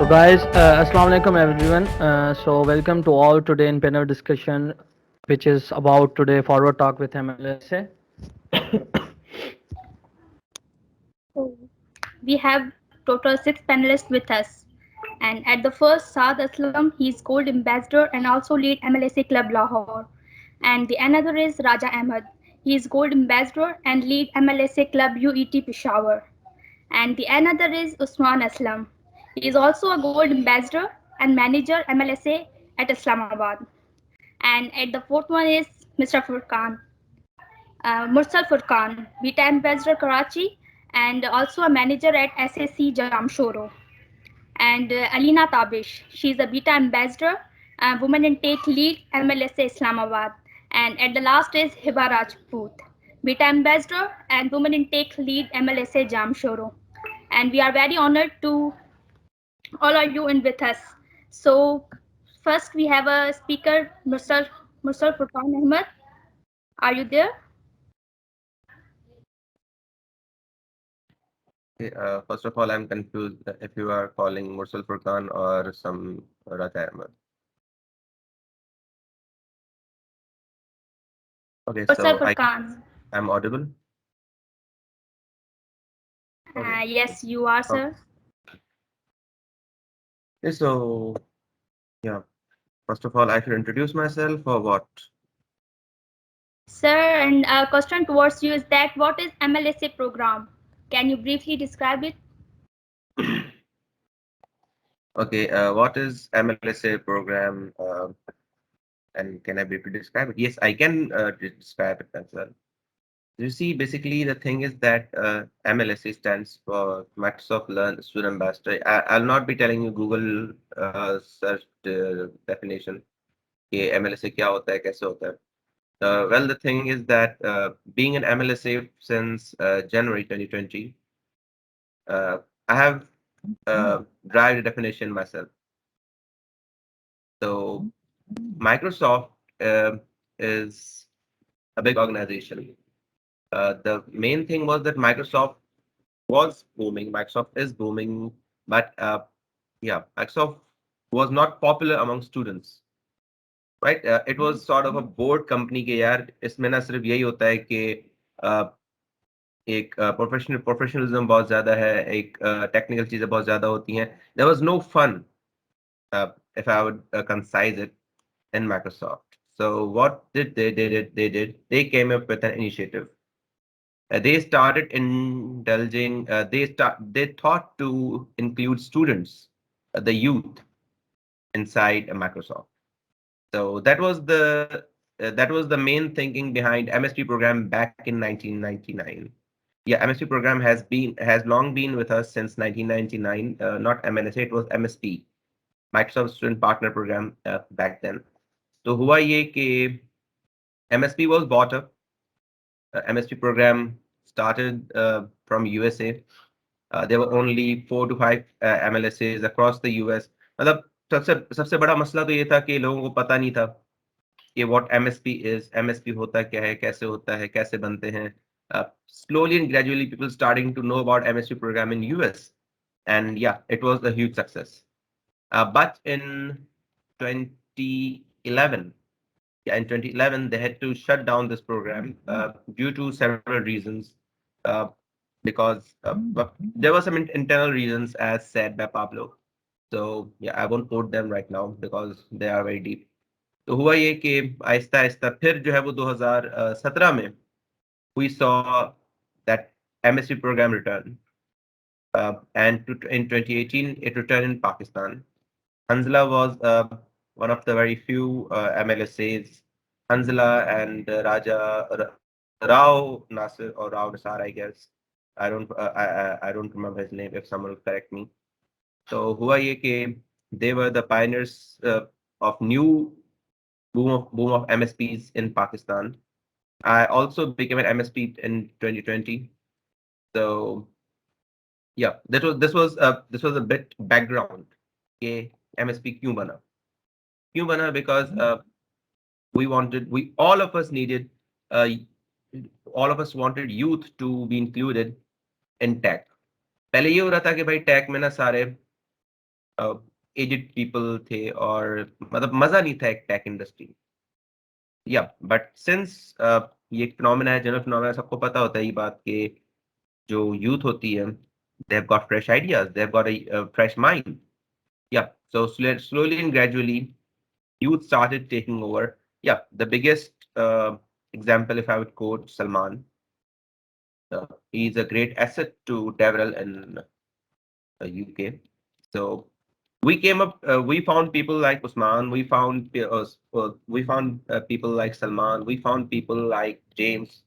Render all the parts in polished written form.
So guys, assalamu alaikum everyone. So welcome to all today in panel discussion, which is about today forward talk with MLSA. So we have total six panelists with us. And at the first, Saad Aslam, he's Gold Ambassador and also lead MLSA Club Lahore. And the another is Raja Ahmed. He is Gold Ambassador and lead MLSA Club UET Peshawar. And the another is Usman Aslam. He is also a Gold Ambassador and manager MLSA at Islamabad. And at the fourth one is Mr. Furqan. Mursal Furqan, Beta Ambassador Karachi, and also a manager at SAC Jamshoro. And Alina Tabish, she's a Beta Ambassador, Women in Tech Lead, MLSA Islamabad. And at the last is Hiba Rajput, Beta Ambassador and Women in Tech Lead, MLSA Jamshoro. And we are very honored to all of you in with us. So first we have a speaker, Mursal Furqan Ahmed. Are you there? Okay, first of all, I'm confused if you are calling Mursal Furqan or some Raja Ahmed. Okay, Mursal so Furqan. I'm audible. Okay. Yes, you are, Oh, sir. okay, so yeah, first of all, I should introduce myself or what? Sir, and our question towards you is that what is MLSA program? Can you briefly describe it? Okay, what is MLSA program? And can I briefly describe it? Yes, I can describe it as well. You see, basically the thing is that MLSA stands for Microsoft Learn Student Ambassador. I'll not be telling you Google search definition. कि MLSA क्या होता है, कैसे होता है. Well, the thing is that being an MLSA since January 2020, I have derived a definition myself. So Microsoft is a big organization. The main thing was that Microsoft was booming. Microsoft is booming, but yeah, Microsoft was not popular among students. Right? It was sort of a board company के यार इसमें ना सिर्फ यही होता है कि एक प्रोफेशनलिज्म बहुत ज्यादा है, एक टेक्निकल चीजें बहुत ज्यादा होती हैं. There was no fun, if I would concise it, in Microsoft. So what did they came up with an initiative. They started indulging. They thought to include students, the youth, inside Microsoft. So that was the main thinking behind MSP program back in 1999. Yeah, MSP program has long been with us since 1999. Not MLSA, it was MSP, Microsoft Student Partner Program back then. So हुआ ये कि MSP was bought up. MSP program started from USA. There were only 4 to 5 MLSAs across the US. मतलब सबसे सबसे बड़ा मसला तो ये था कि लोगों को पता नहीं था कि what MSP is, MSP होता क्या है, कैसे होता है, कैसे बनते हैं. Slowly and gradually, people starting to know about MSP program in US, and yeah, it was a huge success. But in 2011, yeah, in 2011, they had to shut down this program due to several reasons. Uh, because but there were some internal reasons, as said by Pablo. So yeah, I won't quote them right now because they are very deep. तो हुआ ये कि आहिस्ता आहिस्ता फिर जो है वो 2017 में we saw that MSc program return, and in 2018 it returned in Pakistan. Hanzala was one of the very few MLSAs. Hanzala and Rao Nasir or Rao Nasar, I guess. I don't remember his name. If someone will correct me. So हुआ ये कि they were the pioneers of new boom of MSPs in Pakistan. I also became an MSP in 2020. So yeah, this was a bit background. कि MSP क्यों बना? क्यों बना? Because we all of us needed, uh, all of us wanted youth to be included in tech. पहले ये हो रहा था कि भाई टेक में ना सारे एजेड पीपल थे और मतलब मजा नहीं था एक टेक इंडस्ट्री। या बट सिंस ये फिनोमेना है, जनरल फिनोमेना, सबको पता होता है ये बात कि जो यूथ होती है, they have got fresh ideas, they have got a fresh mind. Yeah, so slowly and gradually youth started taking over. Yeah, the biggest example, if I would quote Salman, he's a great asset to Devrel in UK. So we came up, we found people like Usman, we found people like Salman, we found people like James,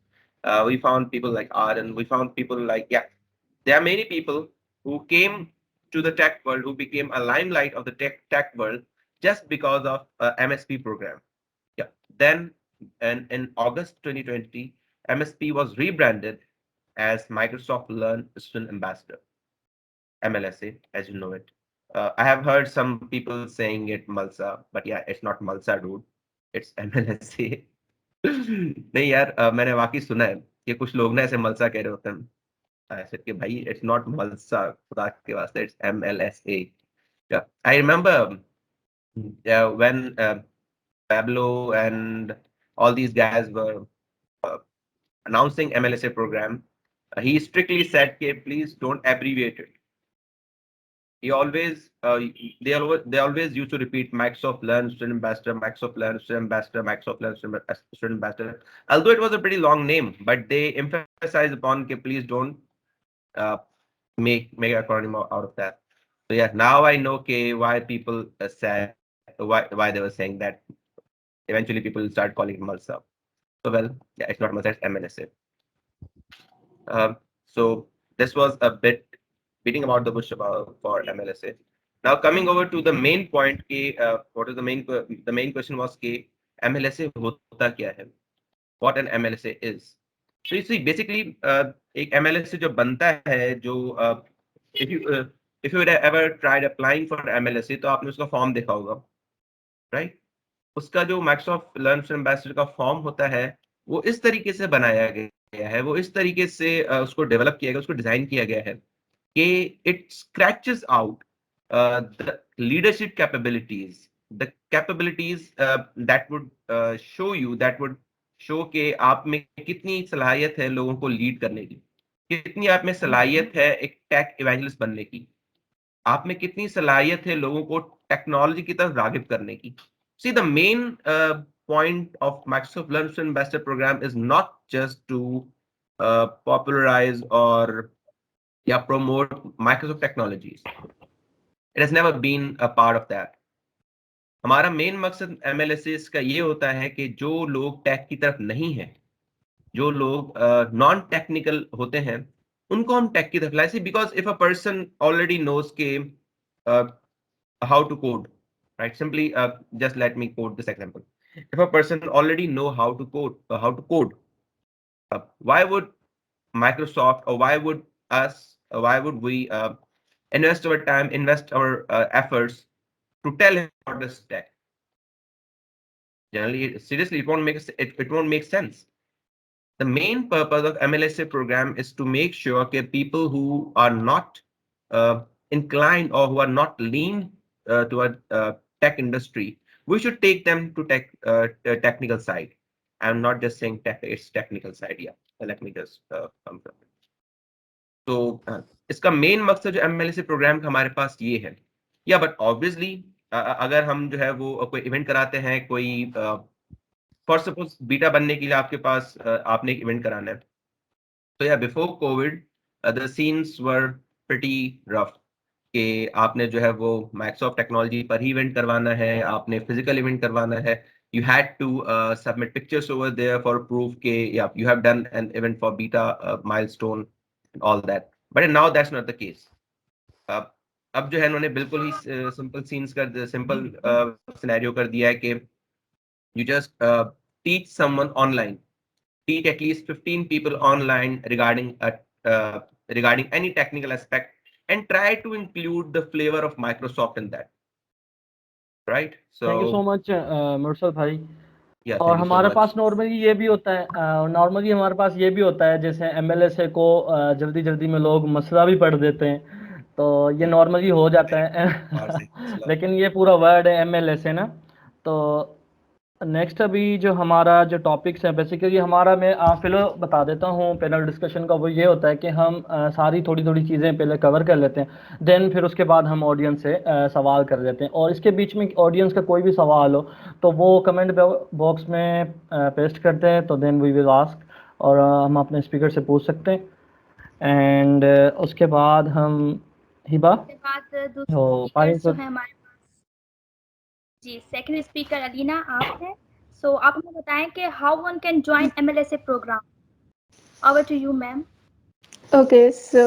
we found people like Arden, we found people like, yeah, there are many people who came to the tech world, who became a limelight of the tech world just because of MSP program. Yeah. Then in August 2020, MSP was rebranded as Microsoft Learn Student Ambassador, MLSA, as you know it. I have heard some people saying it Malsa, but yeah, it's not Malsa, dude. It's MLSA. नहीं यार, मैंने वाकई सुना है कि कुछ लोग ना ऐसे मलसा कह रहे होते हैं ऐसे कि भाई इट्स नॉट मलसा, खुदा के वास्ते, it's MLSA. I remember when Pablo and all these guys were uh, announcing MLSA program, he strictly said, "Okay, please don't abbreviate it." He always, they always used to repeat Microsoft Learn Student Ambassador, Microsoft Learn Student Ambassador, Microsoft Learn Student Ambassador. Although it was a pretty long name, but they emphasized upon, okay, please don't uh, make an acronym out of that. So yeah, now I know, okay, why people said, why they were saying that. Eventually, people will start calling it Malsa. So well, yeah, it's not Malsa, it's MLSA. So this was a bit beating about the bush about for MLSA. Now coming over to the main point, what is the main question was कि MLSA होता क्या है? What an MLSA is? So you see, basically एक MLSA जो बनता है, जो if you had ever tried applying for MLSA, तो आपने उसका फॉर्म देखा होगा, right? उसका जो Microsoft Learn Ambassador का फॉर्म होता है, वो इस तरीके से बनाया गया है, वो इस तरीके से उसको डेवलप किया गया, उसको डिजाइन किया गया है कि it scratches out the leadership capabilities, the capabilities that would show you, that would show के आप में कितनी सलाहियत है लोगों को लीड करने की, कितनी आप में सलाहियत है एक टेक इवेंजलिस्ट बनने की, आप में कितनी सलाहियत है लोगों को टेक्नोलॉजी की तरफ रागिब करने की. See, the main point of Microsoft Learn Student Ambassador program is not just to popularize or promote Microsoft technologies. It has never been a part of that. हमारा मेन मकसद MLSAs का ये होता है कि जो लोग टेक की तरफ नहीं है, जो लोग नॉन टेक्निकल होते हैं, उनको हम टेक की तरफ लाए. Because if a person already knows के how to code, right? Simply, just let me quote this example. If a person already know how to code, why would Microsoft, or why would us, why would we invest our time, invest our efforts to tell him about this tech? Generally, seriously, it won't make sense. The main purpose of MLSA program is to make sure that people who are not inclined or who are not lean toward tech industry, we should take them to technical side. I'm not just saying tech, it's technical side. Yeah, let me just come from it. तो इसका main मकसद जो MLSA programme का हमारे पास ये है. या but obviously अगर हम जो है वो कोई इवेंट कराते हैं, कोई फॉर सपोज बीटा बनने के लिए आपके पास आपने एक इवेंट कराना है, तो या before Covid the scenes were pretty rough कि आपने जो है वो माइक्रोसॉफ्ट टेक्नोलॉजी पर ही इवेंट करवाना है, आपने फिजिकल इवेंट करवाना है. You had to submit pictures over there for proof के yeah, you have done an event for beta milestone and all that. But now that's not the case. अब जो है इन्होंने बिल्कुल ही सिंपल सीन्स कर simple scenario कर दिया है कि you just teach someone online, teach at least 15 people online regarding any technical aspect, and try to include the flavor of Microsoft in that. Right? So thank you so much Murshad भाई. yeah, और thank you so हमारे much. पास normally ये भी होता है, normally हमारे पास ये भी होता है, जैसे MLSA को जल्दी जल्दी में लोग मसला भी पढ़ देते हैं. तो ये नॉर्मली हो जाता है और से slow. लेकिन ये पूरा वर्ड है MLS है ना। तो नेक्स्ट अभी जो हमारा जो टॉपिक्स है बेसिकली हमारा, मैं फिलहाल बता देता हूँ पैनल डिस्कशन का। वो ये होता है कि हम सारी थोड़ी थोड़ी चीज़ें पहले कवर कर लेते हैं, देन फिर उसके बाद हम ऑडियंस से सवाल कर लेते हैं। और इसके बीच में ऑडियंस का कोई भी सवाल हो तो वो कमेंट बॉक्स में पेस्ट करते हैं, तो देन वी विल आस्क, और हम अपने स्पीकर से पूछ सकते हैं। एंड उसके बाद हम हिबा उसके बाद दूसरे तो स्पीकर्स जो है हमारे पास, जी सेकंड स्पीकर अलीना आप हैं। सो आप हमें बताएं कि how one can join MLSA programme. Over to you ma'am. Okay so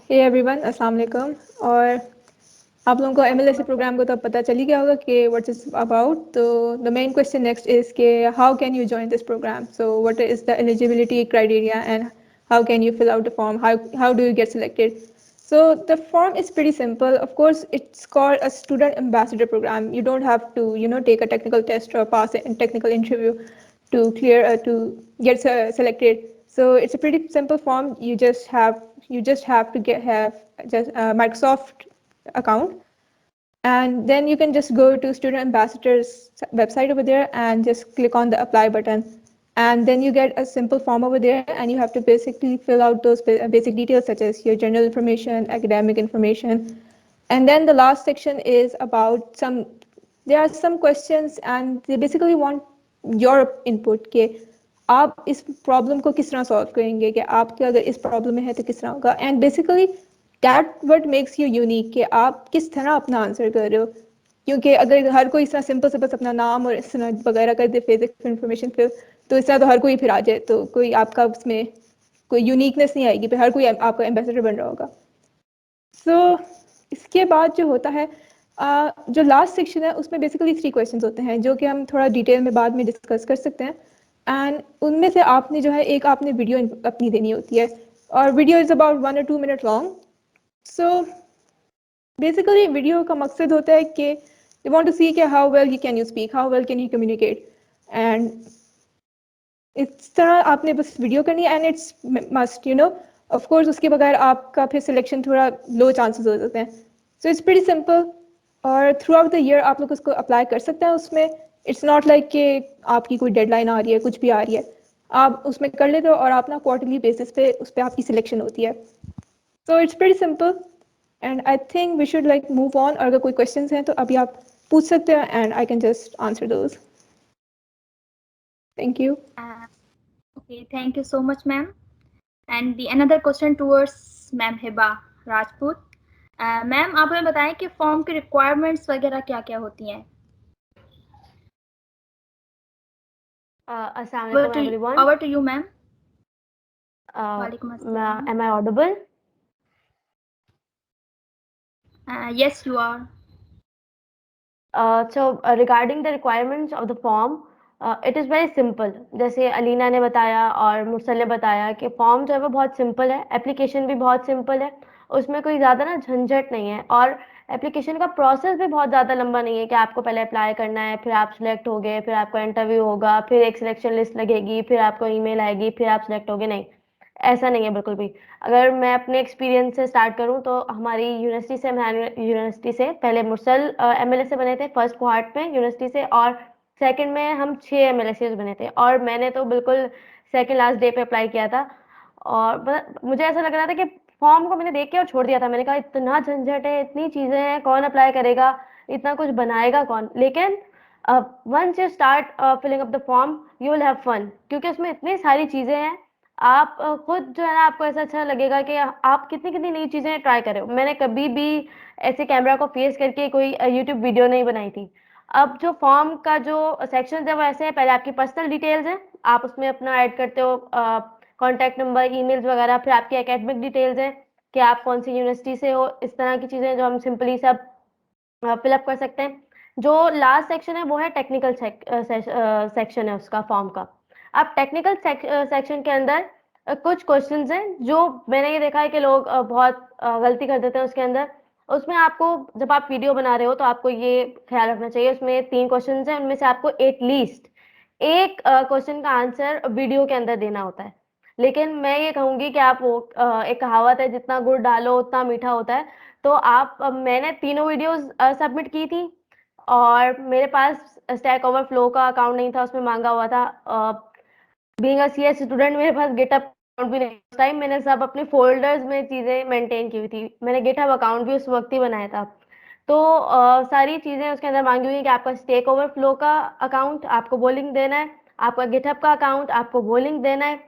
hey everyone, अस्सलाम वालेकुम। और आप लोगों को MLSA प्रोग्राम को तो अब पता चल ही गया होगा कि व्हाट इज अबाउट। तो the main question next is के how can you join this program, so what is the eligibility criteria and how can you fill out the form, how do you get selected. So the form is pretty simple. Of course, it's called a student ambassador program. You don't have to take a technical test or pass a technical interview to clear to get selected. So it's a pretty simple form. You just have to have just a Microsoft account, and then you can just go to student ambassadors website over there and just click on the apply button, and then you get a simple form over there, and you have to basically fill out those basic details such as your general information, academic information. And then the last section is about there are some questions, and they basically want your input के आप इस problem को किस तरह solve करेंगे, कि आपके अगर इस प्रॉब्लम में है तो किस तरह होगा। And basically that what makes you unique, कि आप किस तरह अपना आंसर कर रहे हो। क्योंकि अगर हर कोई इस तरह सिंपल से बस अपना नाम और इस तरह वगैरह कर दे, बेसिक इन्फॉर्मेशन फिल, तो इस तरह तो हर कोई फिर आ जाए, तो कोई आपका उसमें कोई यूनिकनेस नहीं आएगी, फिर हर कोई आपका एम्बेसडर बन रहा होगा। सो इसके बाद जो होता है, जो लास्ट सेक्शन है उसमें बेसिकली 3 क्वेश्चंस होते हैं, जो कि हम थोड़ा डिटेल में बाद में डिस्कस कर सकते हैं। एंड उनमें से आपने जो है एक आपने वीडियो अपनी देनी होती है, और video is about 1 or 2 minute long. So basically video का मकसद होता है कि दे वांट टू सी कि how well can you speak, how well can you communicate. And इस तरह आपने बस वीडियो करनी है, and it's must of course उसके बगैर आपका फिर सिलेक्शन थोड़ा लो चांसेस हो जाते हैं। सो इट्स वेरी सिंपल, और थ्रू आउट द ईयर आप लोग उसको अप्लाई कर सकते हैं उसमें। इट्स नॉट लाइक कि आपकी कोई डेडलाइन आ रही है, कुछ भी आ रही है, आप उसमें कर लेते हो और आप ना क्वार्टरली बेसिस पे उस पर आपकी सिलेक्शन होती है। So it's very simple, and I think we should like move on. और अगर कोई क्वेश्चंस हैं तो अभी आप पूछ सकते हो, and I can just answer those. Thank you. Okay, thank you so much ma'am. And the another question towards ma'am Hiba Rajput. Ma'am आप हमें बताएं कि फॉर्म की रिक्वायरमेंट्स वगैरह क्या क्या होती हैं। Assalamu alaikum everyone. Over to you ma'am. Walaikum assalam. Am I audible? Yes you are. Regarding the requirements of the form, it is very simple. जैसे अलीना ने बताया और मुरसल ने बताया कि फॉर्म जो है वो बहुत सिंपल है, एप्लीकेशन भी बहुत सिंपल है, उसमें कोई ज़्यादा ना झंझट नहीं है, और एप्लीकेशन का प्रोसेस भी बहुत ज़्यादा लंबा नहीं है कि आपको पहले अप्लाई करना है, फिर आप सिलेक्ट हो गए, फिर आपका इंटरव्यू होगा, फिर एक सिलेक्शन लिस्ट लगेगी, फिर आपको ईमेल आएगी, फिर आप सिलेक्ट होगे। नहीं, ऐसा नहीं है बिल्कुल भी। अगर मैं अपने एक्सपीरियंस से स्टार्ट करूं तो हमारी यूनिवर्सिटी से पहले मुरसल MLSA बने थे फर्स्ट कोहार्ट में यूनिवर्सिटी से, और सेकंड में हम 6 MLSAs बने थे, और मैंने तो बिल्कुल सेकंड लास्ट डे पे अप्लाई किया था। और मुझे ऐसा लग रहा था कि फॉर्म को मैंने देख के और छोड़ दिया था। मैंने कहा इतना झंझट है, इतनी चीज़ें हैं, कौन अप्लाई करेगा, इतना कुछ बनाएगा कौन। लेकिन once you start filling up the form you will have fun, क्योंकि उसमें इतनी सारी चीज़ें हैं। आप खुद जो है ना, आपको ऐसा अच्छा लगेगा कि आप कितनी कितनी नई चीज़ें ट्राई कर रहे हो। मैंने कभी भी ऐसे कैमरा को फेस करके कोई यूट्यूब वीडियो नहीं बनाई थी। अब जो फॉर्म का जो सेक्शन है वो ऐसे है, पहले आपकी पर्सनल डिटेल्स हैं, आप उसमें अपना ऐड करते हो कॉन्टैक्ट नंबर, ईमेल्स वगैरह, फिर आपकी एकेडमिक डिटेल्स हैं कि आप कौन सी यूनिवर्सिटी से हो, इस तरह की चीज़ें जो हम सिंपली सब फिलअप कर सकते हैं। जो लास्ट सेक्शन है वो है टेक्निकल सेक्शन है उसका फॉर्म का। अब टेक्निकल सेक्शन के अंदर कुछ क्वेश्चंस हैं जो मैंने ये देखा है कि लोग बहुत गलती कर देते हैं उसके अंदर। उसमें आपको जब आप वीडियो बना रहे हो तो आपको ये ख्याल रखना चाहिए, उसमें 3 क्वेश्चंस हैं, उनमें से आपको एटलीस्ट एक क्वेश्चन का आंसर वीडियो के अंदर देना होता है। लेकिन मैं ये कहूँगी कि आप वो एक कहावत है, जितना गुड़ डालो उतना मीठा होता है। तो आप मैंने तीनों वीडियोस सबमिट की थी और मेरे पास स्टैक ओवरफ्लो का अकाउंट नहीं था, उसमें मांगा हुआ था। बीइंग अ सीएस स्टूडेंट मेरे पास गिटहब अकाउंट भी नहीं, उस टाइम मैंने सब अपने फोल्डर्स में चीज़ें मेंटेन की हुई थी। मैंने गिटहब अकाउंट भी उस वक्त ही बनाया था। तो सारी चीज़ें उसके अंदर मांगी हुई है कि आपका स्टेक ओवरफ्लो का अकाउंट, आपको वो लिंक देना है, आपका गिटहब का अकाउंट, आपको वो लिंक देना है।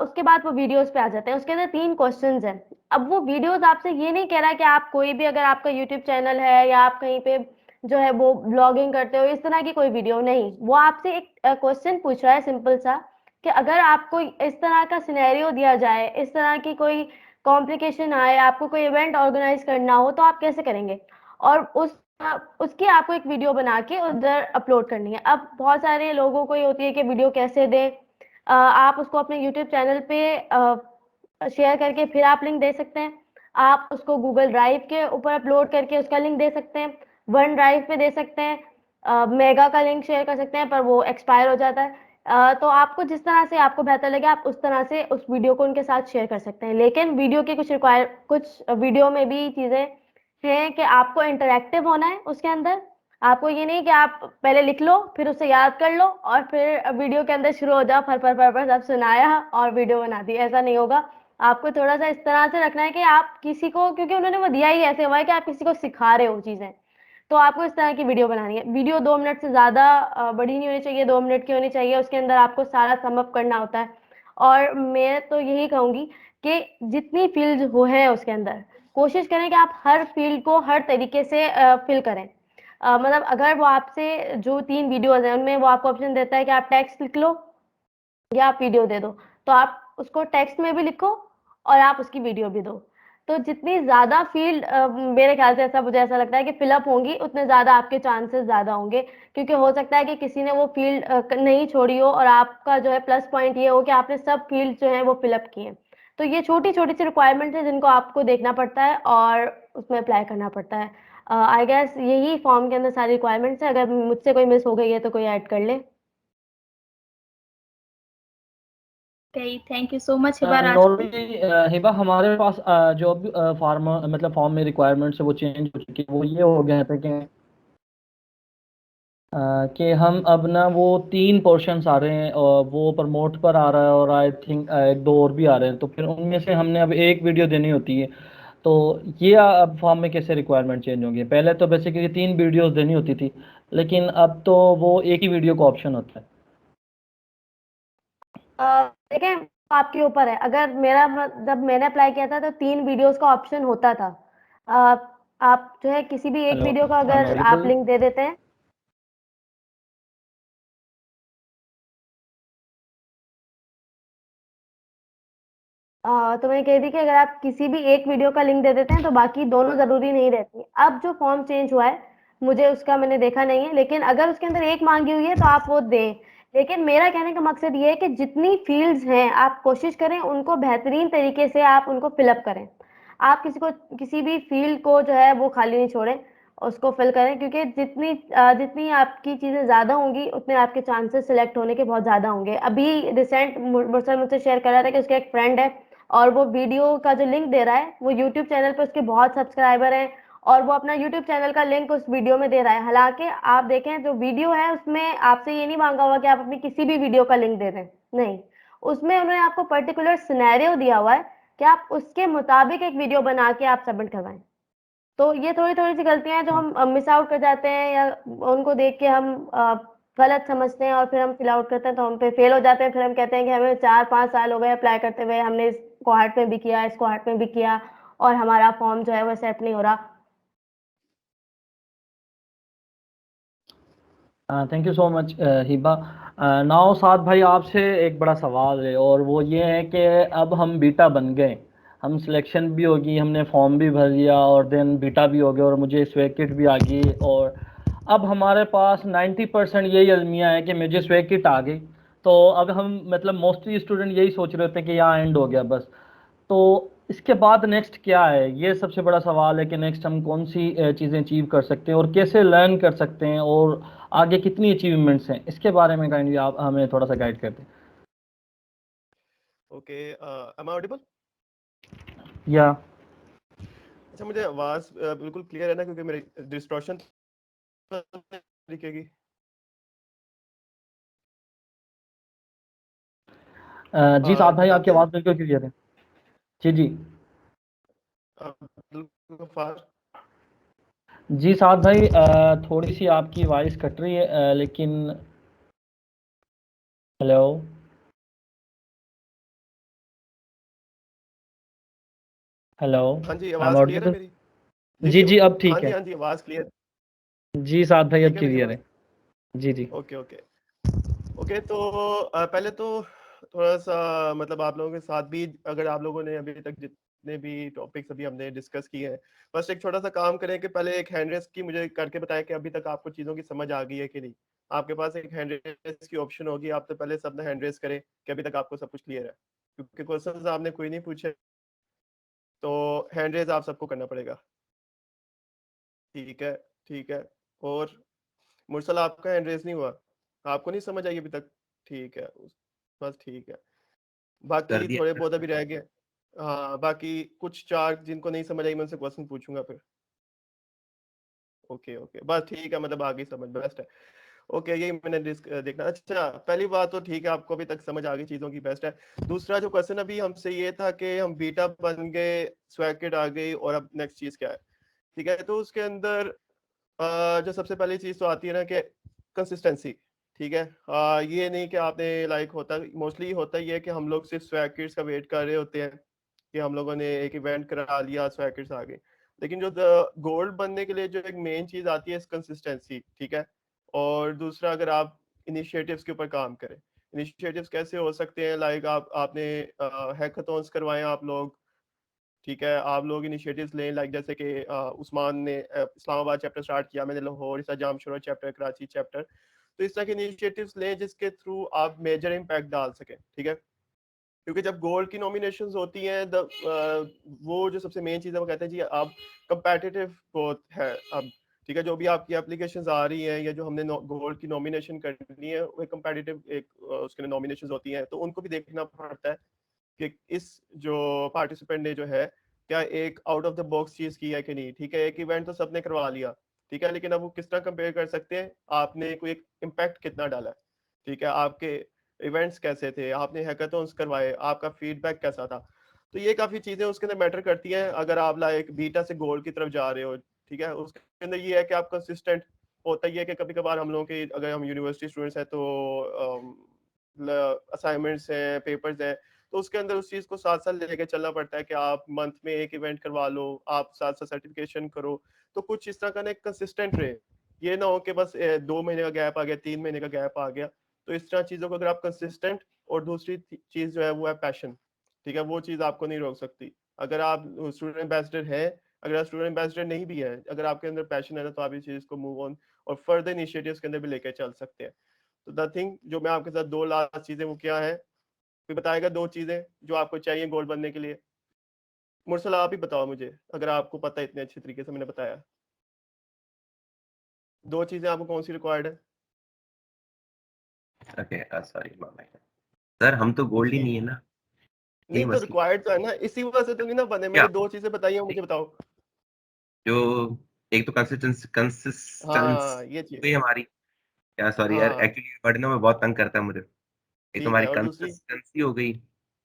उसके बाद वो वीडियोस पे आ जाते हैं। उसके अंदर 3 क्वेश्चंस हैं। अब वो वीडियोस आपसे ये नहीं कह रहा है कि आप कोई भी, अगर आपका यूट्यूब चैनल है या आप कहीं पे जो है वो ब्लॉगिंग करते हो, इस तरह की कोई वीडियो नहीं, वो आपसे एक क्वेश्चन पूछ रहा है सिंपल सा कि अगर आपको इस तरह का सिनेरियो दिया जाए, इस तरह की कोई कॉम्प्लिकेशन आए, आपको कोई इवेंट ऑर्गेनाइज करना हो, तो आप कैसे करेंगे? और उसकी आपको एक वीडियो बना के उधर अपलोड करनी है। अब बहुत सारे लोगों को ये होती है कि वीडियो कैसे दें। आप उसको अपने यूट्यूब चैनल पे शेयर करके फिर आप लिंक दे सकते हैं। आप उसको गूगल ड्राइव के ऊपर अपलोड करके उसका लिंक दे सकते हैं, वन ड्राइव पे दे सकते हैं, मेगा का लिंक शेयर कर सकते हैं, पर वो एक्सपायर हो जाता है। तो आपको जिस तरह से आपको बेहतर लगे आप उस तरह से उस वीडियो को उनके साथ शेयर कर सकते हैं। लेकिन वीडियो के कुछ वीडियो में भी चीज़ें हैं कि आपको इंटरैक्टिव होना है उसके अंदर। आपको ये नहीं कि आप पहले लिख लो, फिर उसे याद कर लो और फिर वीडियो के अंदर शुरू हो जाओ, फर सब सुनाया और वीडियो बना दी, ऐसा नहीं होगा। आपको थोड़ा-सा इस तरह से रखना है कि आप किसी को, क्योंकि उन्होंने वो दिया ही ऐसे हुआ है कि आप किसी को सिखा रहे हो चीज़ें, तो आपको इस तरह की वीडियो बनानी है। वीडियो 2 मिनट से ज़्यादा बड़ी नहीं होनी चाहिए, 2 मिनट की होनी चाहिए। उसके अंदर आपको सारा सम अप करना होता है और मैं तो यही कहूँगी कि जितनी फ़ील्ड्स वो हैं उसके अंदर, कोशिश करें कि आप हर फ़ील्ड को हर तरीके से फ़िल करें। मतलब अगर वो आपसे जो 3 वीडियोज़ हैं, उनमें वो आपको ऑप्शन देता है कि आप टेक्स्ट लिख लो या आप वीडियो दे दो, तो आप उसको टेक्स्ट में भी लिखो और आप उसकी वीडियो भी दो। तो जितनी ज़्यादा फ़ील्ड मेरे ख़्याल से मुझे ऐसा लगता है कि फ़िल अप होंगी, उतने ज़्यादा आपके चांसेस ज़्यादा होंगे। क्योंकि हो सकता है कि किसी ने वो फ़ील्ड नहीं छोड़ी हो और आपका जो है प्लस पॉइंट ये हो कि आपने सब फ़ील्ड जो हैं वो फ़िल अप किए हैं। तो ये छोटी-छोटी सी रिक्वायरमेंट्स हैं जिनको आपको देखना पड़ता है और उसमें अप्लाई करना पड़ता है। आई गेस यही फॉर्म के अंदर सारी रिक्वायरमेंट्स हैं। अगर मुझसे कोई मिस हो गई है तो कोई ऐड कर ले। Okay, thank you so much, Hiba Raj. Normally Hiba हमारे पास जो भी फार्मर मतलब फॉर्म में रिक्वायरमेंट्स है वो चेंज हो चुकी है। वो ये हो गया था कि हम अब ना वो 3 पोर्शंस आ रहे हैं और वो प्रमोट पर आ रहा है और आई थिंक 1-2 और भी आ रहे हैं, तो फिर उनमें से हमने अब एक वीडियो देनी होती है। तो ये अब फॉर्म में कैसे रिक्वायरमेंट चेंज होंगी? पहले तो बेसिकली 3 वीडियोस देनी होती थी, लेकिन अब तो वो एक ही वीडियो का ऑप्शन होता है। देखिए आपके ऊपर है। अगर जब मैंने अप्लाई किया था तो 3 वीडियोस का ऑप्शन होता था। अ, आप जो है किसी भी एक हेलो, वीडियो का आई एम अगर आप ऑडिबल? लिंक दे देते हैं। तो मैं कह रही थी कि अगर आप किसी भी एक वीडियो का लिंक दे देते हैं तो बाकी दोनों ज़रूरी नहीं रहती। अब जो फॉर्म चेंज हुआ है, मुझे उसका मैंने देखा नहीं है, लेकिन अगर उसके अंदर एक मांगी हुई है तो आप वो दें। लेकिन मेरा कहने का मकसद ये है कि जितनी फील्ड्स हैं आप कोशिश करें उनको बेहतरीन तरीके से आप उनको फिलअप करें। आप किसी भी फील्ड को जो है वो खाली नहीं छोड़ें, उसको फिल करें, क्योंकि जितनी आपकी चीज़ें ज़्यादा होंगी उतने आपके चांसेस सिलेक्ट होने के बहुत ज़्यादा होंगे। अभी रिसेंट मुरसल मुझसे शेयर कर रहा था कि उसका एक फ्रेंड है और वो वीडियो का जो लिंक दे रहा है वो यूट्यूब चैनल पे उसके बहुत सब्सक्राइबर हैं और वो अपना यूट्यूब चैनल का लिंक उस वीडियो में दे रहा है। हालांकि आप देखें जो वीडियो है उसमें आपसे ये नहीं मांगा हुआ कि आप अपनी किसी भी वीडियो का लिंक दे दें, नहीं, उसमें उन्होंने आपको पर्टिकुलर सिनेरियो दिया हुआ है कि आप उसके मुताबिक एक वीडियो बना के आप सबमिट करवाएं। तो ये थोड़ी-थोड़ी सी गलतियाँ हैं जो हम मिस आउट कर जाते हैं या उनको देख के हम गलत समझते हैं और फिर हम फिल आउट करते हैं तो हम पे फेल हो जाते हैं। फिर हम कहते हैं कि हमें 4-5 साल हो गए अप्लाई करते हुए, हमने इस कोहॉर्ट में भी किया, इस कोहॉर्ट में भी किया और हमारा फॉर्म जो है वो एक्सेप्ट नहीं हो रहा। Thank you so much Hiba. Now Saad भाई, आपसे एक बड़ा सवाल है और वो ये है कि अब हम बीटा बन गए, हम सिलेक्शन भी होगी, हमने फॉर्म भी भर लिया और देन बीटा भी हो गया और मुझे स्वेकिट भी आ गई और अब हमारे पास 90% यही अलमिया है कि मुझे स्वेकिट आ गई। तो अब हम मतलब मोस्टली स्टूडेंट यही सोच रहे होते हैं कि यहाँ एंड हो गया बस। तो इसके बाद नेक्स्ट क्या है? ये सबसे बड़ा सवाल है कि नेक्स्ट हम कौन सी चीज़ें अचीव कर सकते हैं और कैसे लर्न कर सकते हैं और आगे कितनी अचीवमेंट्स हैं, इसके बारे में काइंडली आप हमें थोड़ा सा गाइड कर दें। Okay, am I audible? या अच्छा मुझे आवाज बिल्कुल क्लियर है ना, क्योंकि मेरी डिस्टॉर्शन दिखेगी। जी साद भाई आपकी जानते हैं आवाज़ बिल्कुल क्लियर है। जी जी अब्दुल गफ्फार? जी साद भाई थोड़ी सी आपकी वॉइस कट रही है लेकिन हेलो हेलो हाँ जी, आई एम आवाज क्लियर है ऑडिबल? मेरी? जी देखिए, जी अब हाँ ठीक जी, है। हाँ जी, आवाज क्लियर। जी साद भाई अब ठीक है मेरी क्लियर आवाज? है। जी जी ओके ओके ओके। तो पहले तो थोड़ा सा मतलब आप लोगों के साथ भी, अगर आप लोगों ने अभी तक जितने भी टॉपिक्स अभी हमने डिस्कस किए हैं, बस एक छोटा सा काम करें कि पहले एक हैंड रेस की मुझे करके बताएं कि अभी तक आपको चीज़ों की समझ आ गई है कि नहीं। आपके पास एक हैंड रेस की ऑप्शन होगी, आप तो पहले सब हैंड रेस करें कि अभी तक आपको सब कुछ क्लियर है, क्योंकि क्वेश्चन आपने कोई नहीं पूछे, तो हैंड रेस आप सबको करना पड़ेगा। ठीक है, ठीक है। और मुरसल आपका हैंड रेस नहीं हुआ? आपको नहीं समझ आई अभी तक? ठीक है, बस ठीक है। कर बाकी दिया थोड़े सर। बहुत अभी रह गए। हाँ, बाकी कुछ चार जिनको नहीं समझ आई मैं उनसे क्वेश्चन पूछूंगा फिर। ओके ओके, बस ठीक है, मतलब आगे समझ बेस्ट है। ओके, यही मैंने देखना। अच्छा, पहली बात तो ठीक है, आपको अभी तक समझ आ गई चीजों की, बेस्ट है। दूसरा जो क्वेश्चन अभी हमसे ये था कि हम बीटा बन गए, स्वैकेट आ गई, और अब नेक्स्ट चीज क्या है? ठीक है, तो उसके अंदर जो सबसे पहली चीज तो आती है ना कि कंसिस्टेंसी। ठीक है, ये नहीं कि आपने लाइक होता, मोस्टली होता ही है कि हम लोग सिर्फ स्वैकेट्स का वेट कर रहे होते हैं कि हम लोगों ने एक इवेंट करा लिया, स्वैकेट्स आ गए। लेकिन जो गोल्ड बनने के लिए जो एक मेन चीज आती है, कंसिस्टेंसी। ठीक है, और दूसरा अगर आप इनिशिएटिव्स के ऊपर काम करें। इनिशिएटिव्स कैसे हो सकते हैं? लाइक आपने हैकाथॉन्स करवाए आप लोग। ठीक है, आप लोग इनिशिएटिव्स लें, लाइक जैसे कि उस्मान ने इस्लामाबाद चैप्टर स्टार्ट किया, मैंने लाहौर, इस जामशोरा चैप्टर, कराची चैप्टर। तो इस तरह के इनिशिएटिव्स लें जिसके थ्रू आप मेजर इम्पैक्ट डाल सकें। ठीक है, क्योंकि जब गोल्ड की नॉमिनेशंस होती हैं, वो जो सबसे मेन चीज़ है वो कहते हैं जी आप कंपेटिटिव बहुत है अब। ठीक है, जो भी आपकी एप्लीकेशंस आ रही हैं या जो हमने गोल्ड की नॉमिनेशन करनी है, वो कंपेटिटिव एक उसके नॉमिनेशंस होती हैं, तो उनको भी देखना पड़ता है कि इस जो पार्टिसिपेंट ने जो है क्या एक आउट ऑफ द बॉक्स चीज की है कि नहीं। ठीक है, एक इवेंट तो सबने करवा लिया, ठीक है, लेकिन अब वो किस तरह कंपेयर कर सकते हैं, आपने कोई एक इम्पैक्ट कितना डाला है। ठीक है, आपके इवेंट्स कैसे थे, आपने हैकाथॉन्स करवाए, आपका फीडबैक कैसा था। तो ये काफी चीजें उसके अंदर मैटर करती हैं अगर आप लाइक बीटा से गोल्ड की तरफ जा रहे हो। ठीक है, उसके अंदर ये है कि आप कंसिस्टेंट होता ही है कि कभी कभार हम लोगों के, अगर हम यूनिवर्सिटी स्टूडेंट्स हैं तो असाइनमेंट्स हैं, पेपर्स हैं, तो उसके अंदर उस चीज को साथ साथ लेके चलना पड़ता है कि आप मंथ में एक इवेंट करवा लो, आप साथ साथ सर्टिफिकेशन करो। तो कुछ इस तरह का ना कंसिस्टेंट रहे, ये ना हो कि बस 2 महीने का गैप आ गया, 3 महीने का गैप आ गया। तो इस तरह चीजों को अगर आप कंसिस्टेंट, और दूसरी चीज जो है वो है पैशन। ठीक है, वो चीज आपको नहीं रोक सकती। अगर आप स्टूडेंट एम्बेसडर है, अगर आप स्टूडेंट एम्बेसडर नहीं भी है, अगर आपके अंदर पैशन है ना, तो आप इस चीज को मूव ऑन और फर्दर इनिशिएटिव्स के अंदर भी लेके चल सकते हैं। तो द थिंग जो मैं आपके साथ दो लास्ट चीजें वो क्या है, कोई बताएगा दो चीजें जो आपको चाहिए गोल्ड बनने के लिए? मुरसल आप ही बताओ मुझे, अगर आपको पता है, इतने अच्छे तरीके से मैंने बताया। दो चीजें आपको कौन सी रिक्वायर्ड है? ओके सॉरी सर, हम तो गोल्ड ही जी, नहीं है ना, यही नहीं तो मसला। रिक्वायर्ड तो है ना, इसी वजह से तो नहीं ना बने। क्या मेरे दो चीजें बताइए, मुझे बताओ। जो एक तो कंसिस्टेंस हाँ, ये चीज। हुई हमारी, क्या सॉरी यार, हाँ, एक्चुअली पढ़ने में बहुत तंग करता है मुझे। एक तो ठीक हमारी है, और दूसरी? कंसिस्टेंसी हो गई,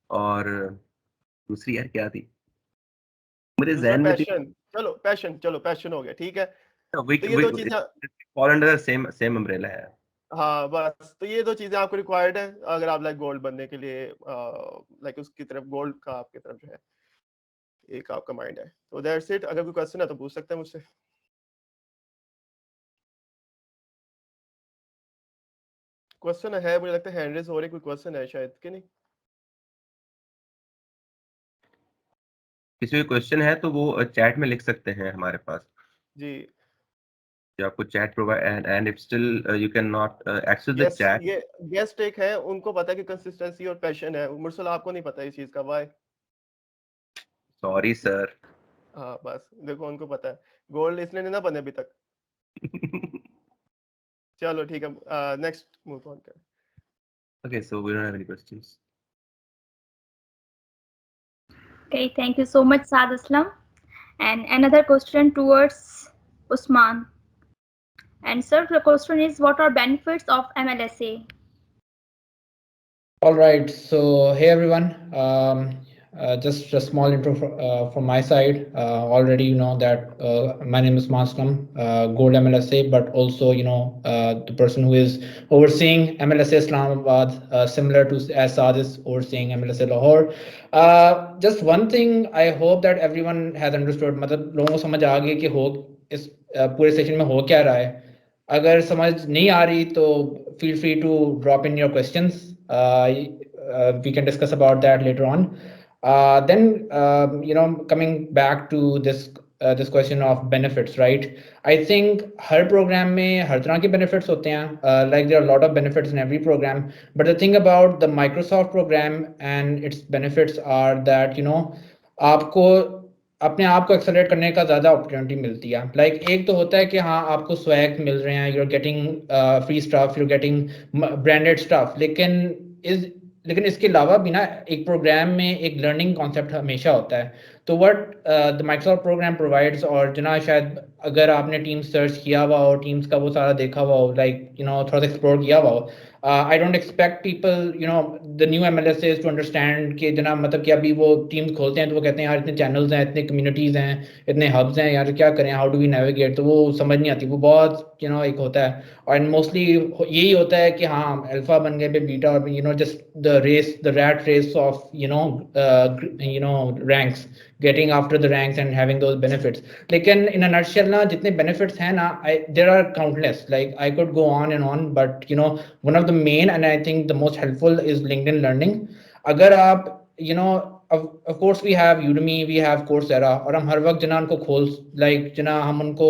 और दूसरी यार क्या थी मेरे दूसरा जहन में थी। पैशन। चलो पैशन, चलो पैशन हो गया, ठीक है। वी तो ये दो चीजें, fall under same same umbrella है। हाँ बस, तो ये दो चीजें आपको रिक्वायर्ड है अगर आप लाइक गोल्ड बनने के लिए, लाइक उसकी तरफ, गोल्ड का आपकी तरफ जो है एक आपका माइंड है। तो दैट्स इट। अगर कोई क्वेश्चन है तो पूछ सकते हैं मुझसे। क्वेश्चन है, मुझे लगता है हैंड रेज हो रही, कोई क्वेश्चन है शायद कि नहीं? किसी को क्वेश्चन है तो वो चैट में लिख सकते हैं हमारे पास। जी, जो आपको chat provide, and if still you can not access the yes, chat. ये गेस्ट एक है, उनको पता है कि कंसिस्टेंसी और पैशन है। मुरसल आपको नहीं पता इस चीज का, वाई? Sorry sir. हाँ बस देखो, उनको पता है। गोल्ड इसलिए नहीं ना बने अभी तक। चलो ठीक है, नेक्स्ट मूव ऑन करें। Okay, so we don't have any questions. Okay, thank you so much, Saad Aslam. And another question towards Usman. And sir, the question is, what are benefits of MLSA? All right, so hey everyone. Just a small intro from my side. Already you know that my name is Maslam, Gold MLSA, but also the person who is overseeing MLSA Islamabad, similar to as Saad is overseeing MLSA Lahore. Just one thing, I hope that everyone has understood. मतलब लोगों को समझ आ गई कि हो इस पूरे session में हो क्या रहा है. अगर समझ नहीं आ रही तो feel free to drop in your questions. We can discuss about that later on. Then coming back to this question of benefits, right? I think her program में हर तरह के benefits होते हैं. Like there are a lot of benefits in every program, but the thing about the Microsoft program and its benefits are that आपको अपने आप को accelerate करने का ज़्यादा अपॉर्चुनिटी मिलती है. लाइक एक तो होता है कि हाँ आपको स्वैग मिल रहे हैं, you are getting free stuff, you are getting branded stuff, लेकिन इसके अलावा भी ना एक प्रोग्राम में एक लर्निंग कॉन्सेप्ट हमेशा होता है. तो what the Microsoft programme provides, और शायद अगर आपने टीम सर्च किया हुआ हो, टीम्स का वो सारा देखा हुआ हो, लाइक थोड़ा सा एक्सप्लोर किया हुआ हो, I don't expect people, the new MLSAs to understand कि मतलब कि अभी वो टीम्स खोलते हैं तो वो कहते हैं यार इतने चैनल्स हैं, इतने कम्युनिटीज़ हैं, इतने हब्स हैं, यार क्या करें, हाउ डू वी नेविगेट. तो वो समझ नहीं आती. वो बहुत एक होता है, और मोस्टली यही होता है कि हाँ अल्फा बन गए पे बीटा, और just the rat race of ranks, getting after the ranks and having those benefits. लेकिन in a nutshell ना जितने benefits हैं ना, there are countless. Like I could go on and on, but one of the main and I think the most helpful is LinkedIn Learning. अगर आप of course we have Udemy, we have Coursera, और हम हर वक्त उनको खोल हम उनको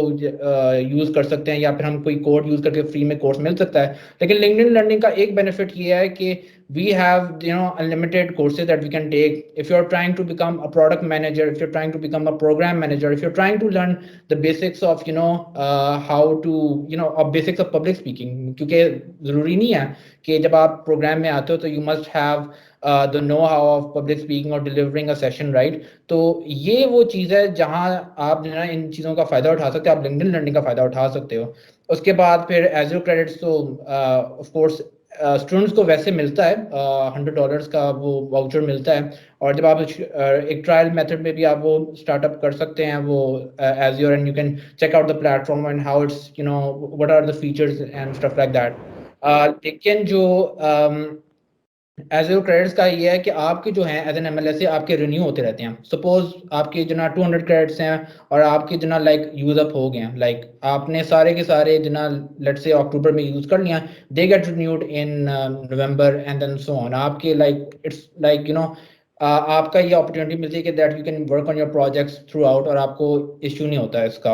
use कर सकते हैं, या फिर हम कोई कोड यूज करके फ्री में कोर्स मिल सकता है. लेकिन LinkedIn Learning का एक बेनिफिट ये है कि we have unlimited courses that we can take. If you're trying to become a product manager, if you're trying to become a program manager, if you're trying to learn the basics of how to basics of public speaking, क्योंकि जरूरी नहीं है कि जब आप programme में आते हो तो you must have the know-how of public speaking or delivering a session, right? तो ये वो चीज़ है जहाँ आप इन चीज़ों का फायदा उठा सकते हो, आप LinkedIn Learning का फायदा उठा सकते हो. उसके बाद फिर Azure credits तो of course स्टूडेंट्स को वैसे मिलता है, $100 का वो वाउचर मिलता है, और जब आप एक ट्रायल मेथड में भी आप वो स्टार्टअप कर सकते हैं वो Azure, and you can check out the platform and how it's what are the features and stuff like that. लेकिन जो Azure क्रेडिट्स का ये है कि आपके जो हैं एज एन MLSA आपके रिन्यू होते रहते हैं. सपोज आपके 200 क्रेडिट्स हैं और आपके लाइक यूज अप हो गए हैं, लाइक आपने सारे के सारे लेट्स से अक्टूबर में यूज कर लिया, they get renewed in November and then so on. आपके लाइक इट्स लाइक आपका ये अपॉर्चुनिटी मिलती है कि that you can work on your projects throughout, और आपको इश्यू नहीं होता है इसका.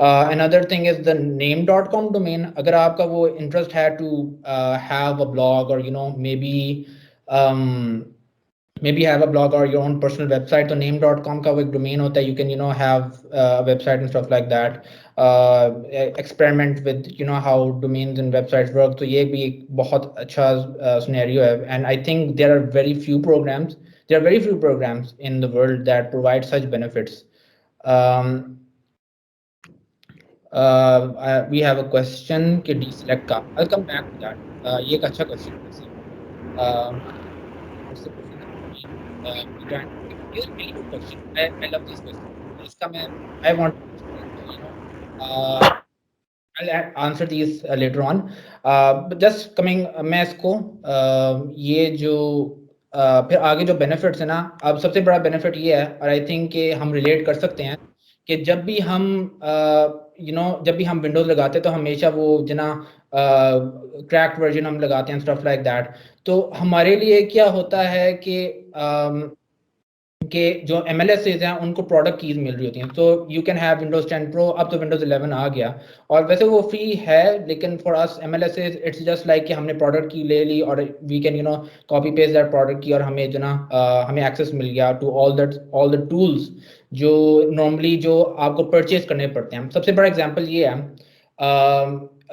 Another thing is the name.com domain. अगर आपका वो इंटरेस्ट है टू हैव अ ब्लॉग, और may be maybe have a blog or your own personal website, तो name.com का वो एक domain होता है. You can have a website and stuff like that. Experiment with how domains and websites work. तो ये भी एक बहुत अच्छा scenario है, and I think there are very few programs in the world that provide such benefits. We have a question कि deselect का. I'll come back to that. ये एक अच्छा question है. It's a really good question. I love this question. I want I'll answer these later on. But just coming मैं इसको ये जो फिर आगे जो benefits है ना, अब सबसे बड़ा benefit ये है, और I think कि हम relate कर सकते हैं कि जब भी हम विंडोज लगाते हैं तो हमेशा वो क्रैक्ड वर्जन हम लगाते हैं, स्टफ लाइक दैट. तो हमारे लिए क्या होता है कि जो MLSAs हैं उनको प्रोडक्ट कीज मिल रही होती हैं. तो you can have Windows 10 pro, अब तो विंडोज 11 आ गया, और वैसे वो फ्री है, लेकिन for us MLSAs it's just like कि हमने प्रोडक्ट की ले ली और we can copy paste that product की, और हमें हमें एक्सेस मिल गया टू ऑल द टूल्स जो नॉर्मली जो आपको परचेज करने पड़ते हैं. सबसे बड़ा एग्जांपल ये है,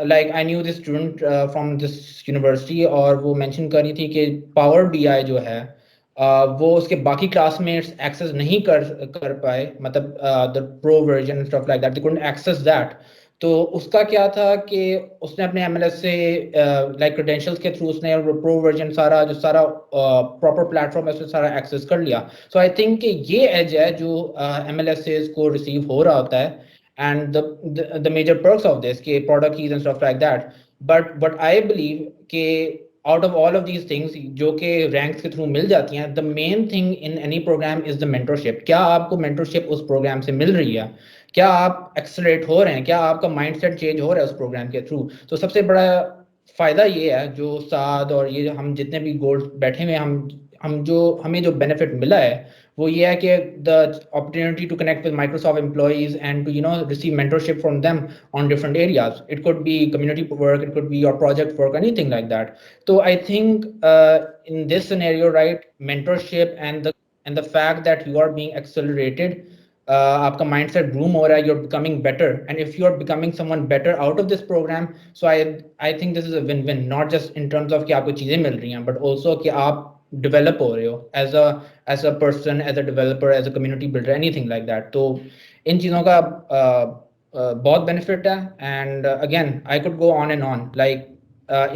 like I knew this student from this university, और वो मेंशन कर रही थी कि पावर BI जो है वो उसके बाकी क्लासमेट्स एक्सेस नहीं कर पाए, मतलब the pro version stuff like that, they couldn't access that. तो उसका क्या था कि उसने अपने MLS से लाइक क्रेडेंशियल्स के थ्रू उसने प्रो वर्जन सारा जो सारा प्रॉपर प्लेटफॉर्म है उसमें सारा एक्सेस कर लिया। सो आई थिंक कि ये एज है जो MLSs को रिसीव हो रहा होता है, and the major perks of this के product keys and stuff like that. But I believe कि out of all of these things जो कि रैंक्स के थ्रू मिल जाती हैं, the main thing in any program is the mentorship. क्या आपको मेंटरशिप उस प्रोग्राम से मिल रही है? क्या आप एक्सेलरेट हो रहे हैं? क्या आपका माइंडसेट चेंज हो रहा है उस प्रोग्राम के थ्रू? तो सबसे बड़ा फायदा ये है जो साद और ये हम जितने भी गोल्ड बैठे हुए हैं, हम जो हमें जो बेनिफिट मिला है वो ये है कि the opportunity to connect with Microsoft employees and to receive mentorship from them on different areas. It could be community work, it could be your project work, anything like that. So I think in this scenario, right, mentorship and the fact that you are being accelerated, आपका mindset groom हो रहा है, you're becoming better, and if you're becoming someone better out of this program, so I think this is a win-win, not just in terms of कि आपको चीजें मिल रही हैं, but also कि आप develop हो रहे हो as a person, as a developer, as a community builder, anything like that. तो इन चीजों का बहुत बेनिफिट है, and again I could go on and on, like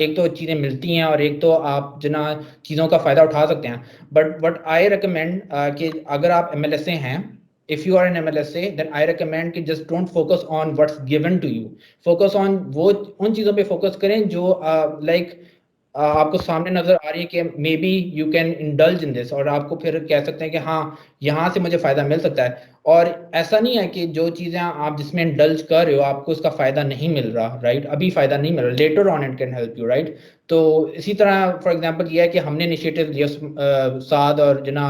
एक तो चीज़ें मिलती हैं और एक तो आप जिना चीज़ों का फ़ायदा उठा सकते हैं। बट आई रिकमेंड कि अगर आप MLSA हैं, if you are an MLSA, then I recommend कि just don't focus on what's given to you, focus on वो उन चीज़ों पे फोकस करें जो लाइक आपको सामने नजर आ रही है कि may be you can indulge in this, और आपको फिर कह सकते हैं कि हाँ यहाँ से मुझे फायदा मिल सकता है। और ऐसा नहीं है कि जो चीजें आप जिसमें इंडल्ज कर रहे हो आपको उसका फायदा नहीं मिल रहा, राइट? अभी फायदा नहीं मिल रहा, later on it can help you, right? तो इसी तरह फॉर एग्जांपल ये है कि हमने इनिशिएटिव लिया, साद और जना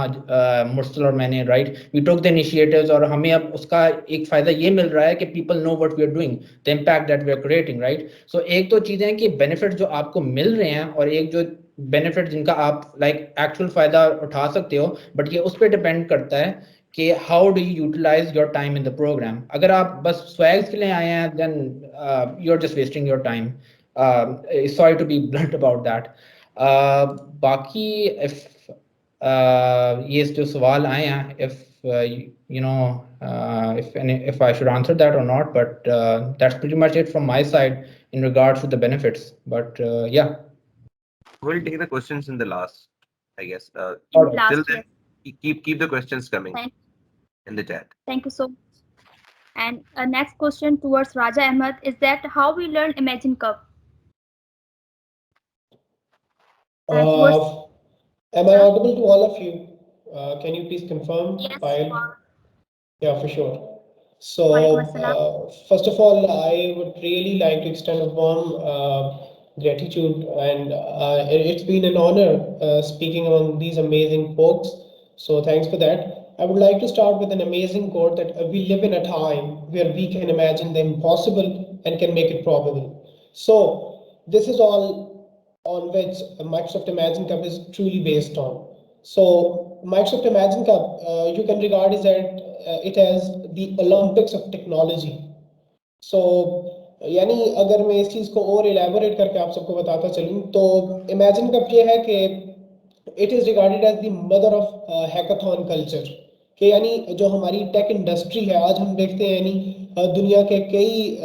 मुर्सल और मैंने, right, we took the initiatives, और हमें अब उसका एक फायदा ये मिल रहा है कि people know what we are doing, the impact that we are creating, right? So एक तो चीजें हैं कि बेनिफिट जो आपको मिल रहे हैं, और एक जो बेनिफिट जिनका आप लाइक एक्चुअल फायदा उठा सकते हो, बट ये उस पर डिपेंड करता है कि how do you utilise your time in the programme. अगर आप बस स्वैग्स के लिए आए हैं, then you are just wasting your time. Sorry to be blunt about that. बाकी इफ ये जो सवाल आए हैं, if you know if I should answer that or not, but that's pretty much it from my side in regards to the benefits. But yeah, We'll take the questions in the last, I guess. All right. Till Last, then, yes. keep the questions coming Thank- in the chat. Thank you so much. And next question towards Raja Ahmed is that how we learn Imagine Cup? And towards, Am I audible to all of you? Can you please confirm? yes, While you are. Yeah, for sure. So, Walaikum assalam. first of all, I would really like to extend a warm gratitude, and it's been an honor speaking among these amazing folks. So, thanks for that. I would like to start with an amazing quote that we live in a time where we can imagine the impossible and can make it probable. So, this is all on which Microsoft Imagine Cup is truly based on. So Microsoft Imagine Cup, you can regard as that it as the Olympics of technology. So यानी अगर मैं इस चीज को और elaborate करके आप सबको बताता चलूं तो Imagine Cup ये है कि it is regarded as the mother of hackathon culture, कि यानी जो हमारी टेक इंडस्ट्री है आज हम देखते हैं, यानी दुनिया के कई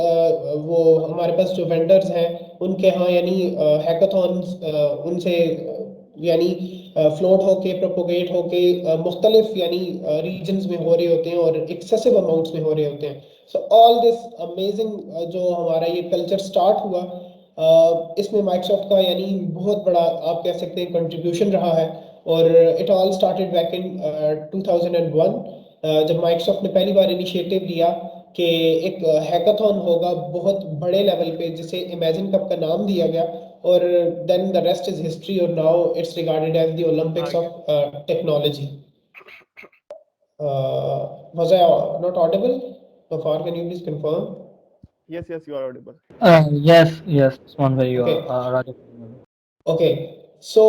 वो हमारे पास जो वेंडर्स हैं उनके यहाँ यानी हैकाथॉन्स उनसे यानी फ्लोट होके प्रोपोगेट होके मुख्तलिफ यानी रीजन्स में हो रहे होते हैं और एक्सेसिव अमाउंट्स में हो रहे होते हैं। सो ऑल दिस अमेजिंग जो हमारा ये कल्चर स्टार्ट हुआ, इसमें माइक्रोसॉफ्ट का यानी बहुत बड़ा आप कह सकते हैं कंट्रीब्यूशन रहा है। और it all started back in 2001 जब माइक्रोसॉफ्ट ने पहली बार इनिशिएटिव लिया कि एक हैकाथॉन होगा बहुत बड़े लेवल पे जिसे इमेजिन कप का नाम दिया गया, और then the rest is history, और now it's regarded as the Olympics of technology. Was I not audible? Ghaffar, can you please confirm? Yes, you are audible. Yes, one way you Okay. are, Raja. Okay, so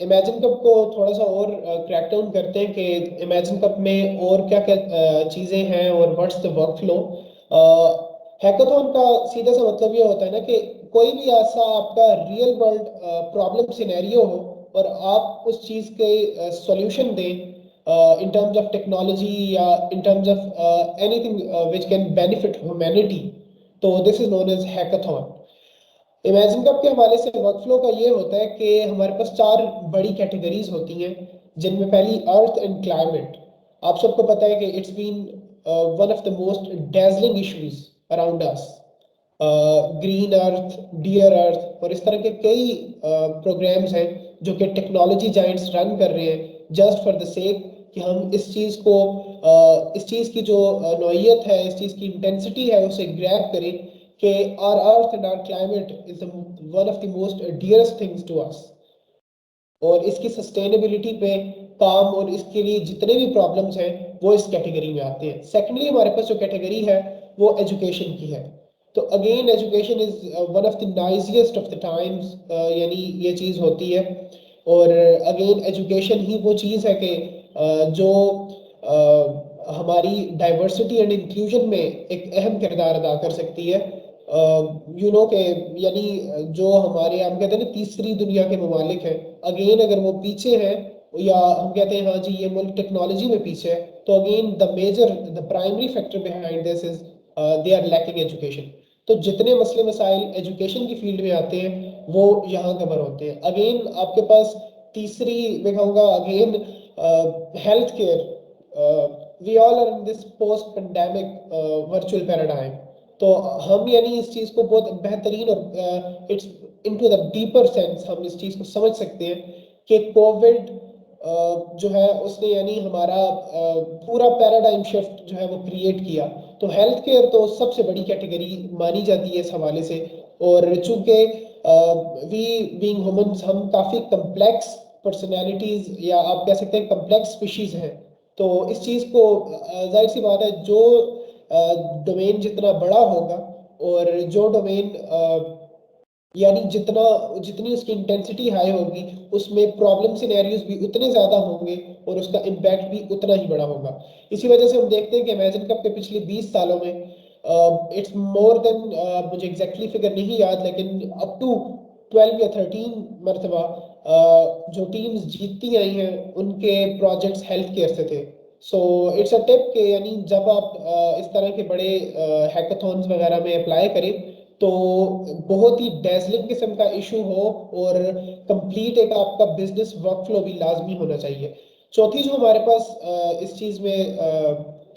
imagine cup को थोड़ा सा और crack down करते हैं कि imagine Cup में और क्या क्या चीज़ें हैं और what's the work flow. Hackathon का सीधा सा मतलब ये होता है ना कि कोई भी ऐसा आपका रियल वर्ल्ड प्रॉब्लम सिनेरियो हो और आप उस चीज़ के सॉल्यूशन दें in terms of technology या in terms of anything which can benefit humanity, तो this is known as hackathon. Imagine cup के हवाले से वर्कफ्लो का ये होता है कि हमारे पास 4 बड़ी कैटेगरीज होती हैं, जिनमें पहली अर्थ एंड क्लाइमेट। आप सबको पता है कि it's been one of the most dazzling issues around us, green earth, dear earth और इस तरह के कई प्रोग्राम्स हैं जो कि टेक्नोलॉजी जायंट्स रन कर रहे हैं जस्ट फॉर द सेक कि हम इस चीज़ को इस चीज़ की जो नौइयत है, इस चीज़ की इंटेंसिटी है, उसे ग्रैब करें कि our earth and our climate is one of the most dearest things to us, और इसकी सस्टेनेबिलिटी पे काम और इसके लिए जितने भी प्रॉब्लम्स हैं वो इस कैटेगरी में आते हैं। सेकेंडली हमारे पास जो कैटेगरी है वो एजुकेशन की है। तो again education is one of the nicest of the times, यानी ये चीज़ होती है। और अगेन एजुकेशन ही वो चीज़ है कि जो हमारी डाइवर्सिटी एंड इंक्लूजन में एक अहम किरदार अदा कर सकती है। यू नो के यानी जो हमारे हम कहते हैं ना तीसरी दुनिया के ममालिक हैं, अगेन अगर वो पीछे हैं या हम कहते हैं हाँ जी ये मुल्क टेक्नोलॉजी में पीछे है, तो again the primary factor behind this is they are lacking education. तो जितने मसले मसाइल एजुकेशन की फील्ड में आते हैं वो यहाँ कवर होते हैं। अगेन आपके पास तीसरी मैं कहूँगा again health care, we all are in this post pandemic virtual paradigm. तो हम यानी इस चीज़ को बहुत बेहतरीन और it's into the deeper sense हम इस चीज़ को समझ सकते हैं कि कोविड जो है उसने यानी हमारा पूरा पैराडाइम शिफ्ट जो है वो क्रिएट किया। तो हेल्थ केयर तो सबसे बड़ी कैटेगरी मानी जाती है इस हवाले से। और चूंकि वी बीइंग ह्यूमंस हम काफ़ी कम्प्लेक्स पर्सनैलिटीज़ या आप कह सकते हैं कम्प्लेक्स स्पीशीज़ हैं, तो इस चीज़ को जाहिर सी बात है जो डोमेन जितना बड़ा होगा और जो डोमेन यानी जितनी उसकी इंटेंसिटी हाई होगी उसमें प्रॉब्लम सिनेरियोज भी उतने ज़्यादा होंगे और उसका इम्पैक्ट भी उतना ही बड़ा होगा। इसी वजह से हम देखते हैं कि इमेजिन कप के पिछले 20 सालों में इट्स मोर देन मुझे एग्जैक्टली फिगर नहीं याद, लेकिन अप टू 12 या 13 मरतबा जो टीम्स जीतती आई हैं उनके प्रोजेक्ट्स हेल्थ केयर से थे। सो इट्स अ टिप कि यानी जब आप इस तरह के बड़े हैकाथॉन्स वगैरह में अप्लाई करें तो बहुत ही डेजलिंग किस्म का इशू हो और कंप्लीट एक आपका बिजनेस वर्कफ्लो भी लाजमी होना चाहिए। चौथी जो हमारे पास इस चीज़ में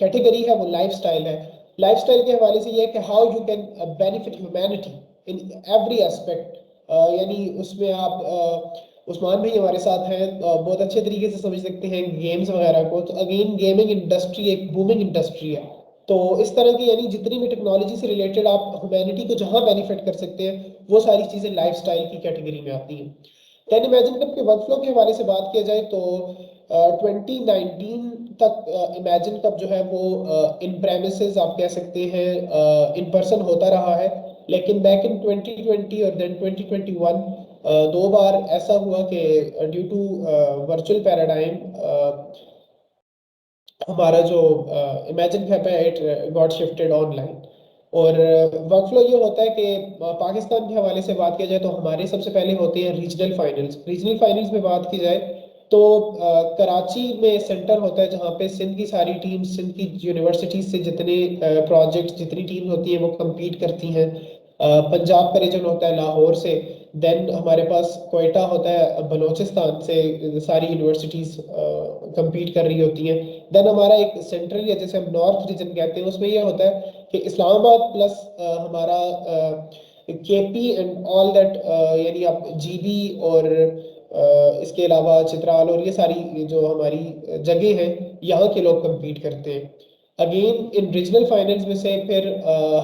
कैटेगरी है वो लाइफस्टाइल है। लाइफस्टाइल के हवाले से ये है कि how you can benefit humanity in every aspect, यानी उसमें आप उस्मान भाई हमारे साथ हैं, बहुत अच्छे तरीके से समझ सकते हैं गेम्स वगैरह को। तो अगेन गेमिंग इंडस्ट्री एक बूमिंग इंडस्ट्री है, तो इस तरह की यानी जितनी भी टेक्नोलॉजी से रिलेटेड आप ह्यूमैनिटी को जहां बेनिफिट कर सकते हैं वो सारी चीज़ें लाइफस्टाइल की कैटेगरी में आती हैं। दैन इमेजिन कप के वर्कफ्लो के हवाले से बात किया जाए तो 2019 तक इमेजिन कप जो है वो इन प्रेमिसेस आप कह सकते हैं इन पर्सन होता रहा है, लेकिन बैक इन 2020 और देन 2021 दो बार ऐसा हुआ कि ड्यू टू वर्चुअल पैराडाइम हमारा जो इमेजिन कप है इट गॉट शिफ्टेड ऑनलाइन। और वर्कफ्लो ये होता है कि पाकिस्तान के हवाले से बात किया जाए तो हमारे सबसे पहले होते हैं रीजनल फाइनल्स। रीजनल फाइनल्स में बात की जाए तो कराची में सेंटर होता है जहाँ पे सिंध की सारी टीम्स, सिंध की यूनिवर्सिटीज से जितने प्रोजेक्ट्स जितनी टीम होती है वो कम्पीट करती हैं। पंजाब का रीजन होता है लाहौर से, देन हमारे पास कोयटा होता है बलोचिस्तान से, सारी यूनिवर्सिटीज कम्पीट कर रही होती हैं। देन हमारा एक सेंट्रल या जैसे हम नॉर्थ रीजन कहते हैं उसमें यह होता है कि इस्लामाबाद प्लस हमारा केपी एंड ऑल दैट, यानी आप जीबी और इसके अलावा चित्राल और ये सारी जो हमारी जगह हैं यहाँ के लोग कम्पीट करते हैं। अगेन इन रीजनल फाइनल्स में से फिर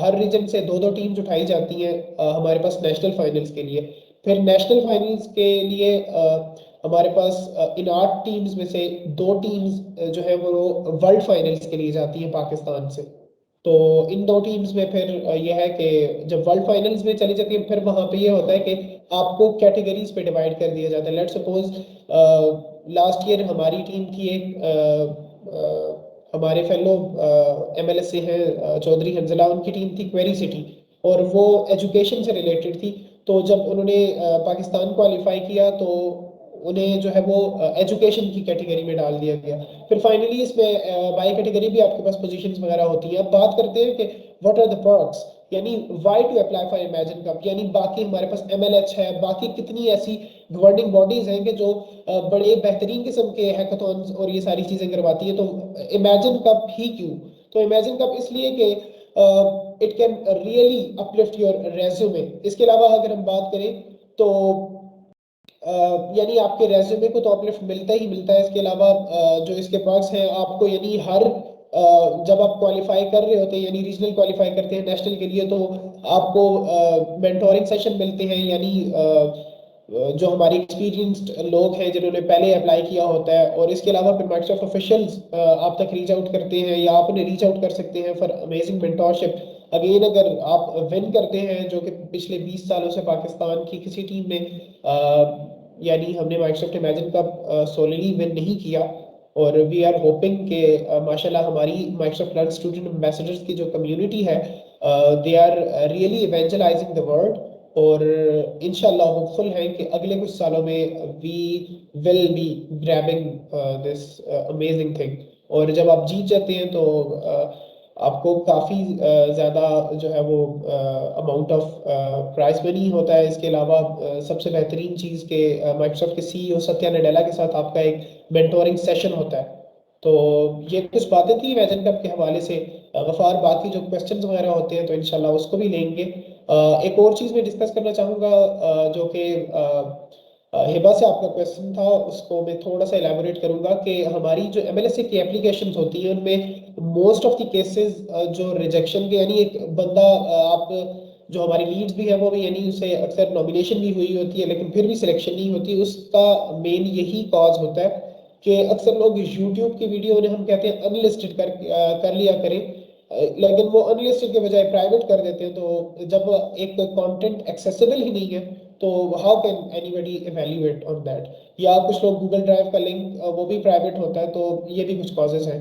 हर रीजन से 2-2 टीम्स उठाई जाती हैं हमारे पास नेशनल फाइनल्स के लिए। फिर नेशनल फाइनल्स के लिए हमारे पास इन 8 टीम्स में से 2 टीम्स जो है वो वर्ल्ड फाइनल्स के लिए जाती हैं पाकिस्तान से। तो इन 2 टीम्स में फिर यह है कि जब वर्ल्ड फाइनल्स में चली जाती है फिर वहाँ पे ये होता है कि आपको कैटेगरीज पे डिवाइड कर दिया जाता है। लेट्स सपोज लास्ट ईयर हमारी टीम थी एक हमारे फेलो MLSA हैं चौधरी हंजला, उनकी टीम थी क्वेरी सिटी और वो एजुकेशन से रिलेटेड थी। तो जब उन्होंने पाकिस्तान क्वालिफाई किया तो उन्हें जो है वो एजुकेशन की कैटेगरी में डाल दिया गया। फिर फाइनली इसमें बाई कैटेगरी भी आपके पास पोजीशंस वगैरह होती हैं। अब बात करते हैं कि व्हाट आर द पर्क्स, यानी why to apply for Imagine Cup, यानी बाकी हमारे पास MLH है, बाकी कितनी ऐसी गवर्निंग बॉडीज हैं कि जो बड़े बेहतरीन किस्म के हैकाथॉन्स और ये सारी चीजें करवाती है, तो इमेजिन कप ही क्यों? तो इमेजिन कप इसलिए कि it can really uplift your resume. इसके अलावा अगर हम बात करें तो यानी आपके रेज्यूमे को तो अपलिफ्ट मिलता ही मिलता है। इसके अलावा जो इसके पास है आपको, यानी हर जब आप क्वालिफाई कर रहे होते हैं, यानी रीजनल क्वालिफाई करते हैं नेशनल के लिए, तो आपको मेंटोरिंग सेशन मिलते हैं, यानी जो हमारे एक्सपीरियंस्ड लोग हैं जिन्होंने पहले अप्लाई किया होता है। और इसके अलावा फिर माइक्रोसॉफ्ट ऑफिशियल्स आप तक रीच आउट करते हैं या आप उन्हें रीच आउट कर सकते हैं फॉर अमेजिंग मेंटोरशिप। अगेन अगर आप विन करते हैं, जो कि पिछले 20 सालों से पाकिस्तान की किसी टीम ने यानी हमने माइक्रोसॉफ्ट इमेजिन का सोलिडली विन नहीं किया, और वी आर होपिंग कि माशाल्लाह हमारी माइक्रोसॉफ्ट लर्न स्टूडेंट एम्बेसडर्स की जो कम्युनिटी है they are really evangelizing the world, और इंशाल्लाह होपफुल है कि अगले कुछ सालों में we will be grabbing this amazing thing. और जब आप जीत जाते हैं तो आपको काफ़ी ज़्यादा जो है वो अमाउंट ऑफ प्राइस मनी होता है। इसके अलावा सबसे बेहतरीन चीज़ के माइक्रोसॉफ्ट के CEO सत्या नडेला के साथ आपका एक मेंटोरिंग सेशन होता है। तो ये कुछ बातें थी इमेजिन कप के हवाले से। गफार, बाकी जो क्वेश्चंस वगैरह होते हैं तो इंशाल्लाह उसको भी लेंगे। एक और चीज़ मैं डिस्कस करना चाहूँगा जो कि हिबा से आपका क्वेश्चन था, उसको मैं थोड़ा सा एलैबोरेट करूंगा कि हमारी जो MLSA की एप्लीकेशंस होती हैं उनमें मोस्ट ऑफ द केसेस जो रिजेक्शन के, यानी एक बंदा आप जो हमारी लीड्स भी है वो भी, यानी उसे अक्सर नॉमिनेशन भी हुई होती है लेकिन फिर भी सिलेक्शन नहीं होती। उसका मेन यही कॉज होता है कि अक्सर लोग यूट्यूब की वीडियो उन्हें हम कहते हैं अनलिस्टेड कर लिया करें, लेकिन वो अनलिस्टेड के बजाय प्राइवेट कर देते हैं। तो जब एक कंटेंट एक्सेसिबल ही नहीं है तो how can anybody evaluate on that? या कुछ लोग गूगल ड्राइव का लिंक वो भी प्राइवेट होता है, तो ये भी कुछ कॉजेज हैं।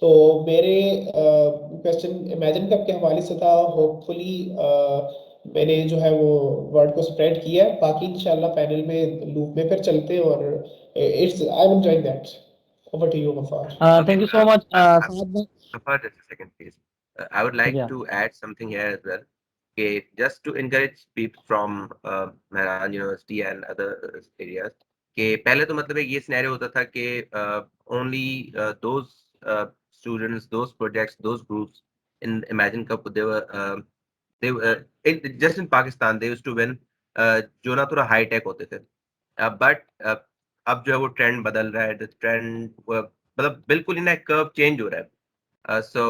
तो मेरे क्वेश्चन इमेजिन कप के हवाले से था। होपफुली मैंने जो है वो वर्ड को स्प्रेड किया है। बाकी इंशाल्लाह पैनल में लूप में फिर चलते हैं, और it's I am enjoying that. Over to you Gafar. Thank you so much Gafar, just a second, please. I would like Yeah. to add something here as well. Okay, just to encourage people from Mehran University and other areas. कि पहले तो मतलब एक ये scenario होता था कि only those students, those projects, those groups in Imagine Cup, they were just in Pakistan they used to win, जो ना थोड़ा हाई टेक होते थे। बट अब जो है वो ट्रेंड बदल रहा है। ट्रेंड मतलब बिल्कुल ही ना कर्व चेंज हो रहा है। सो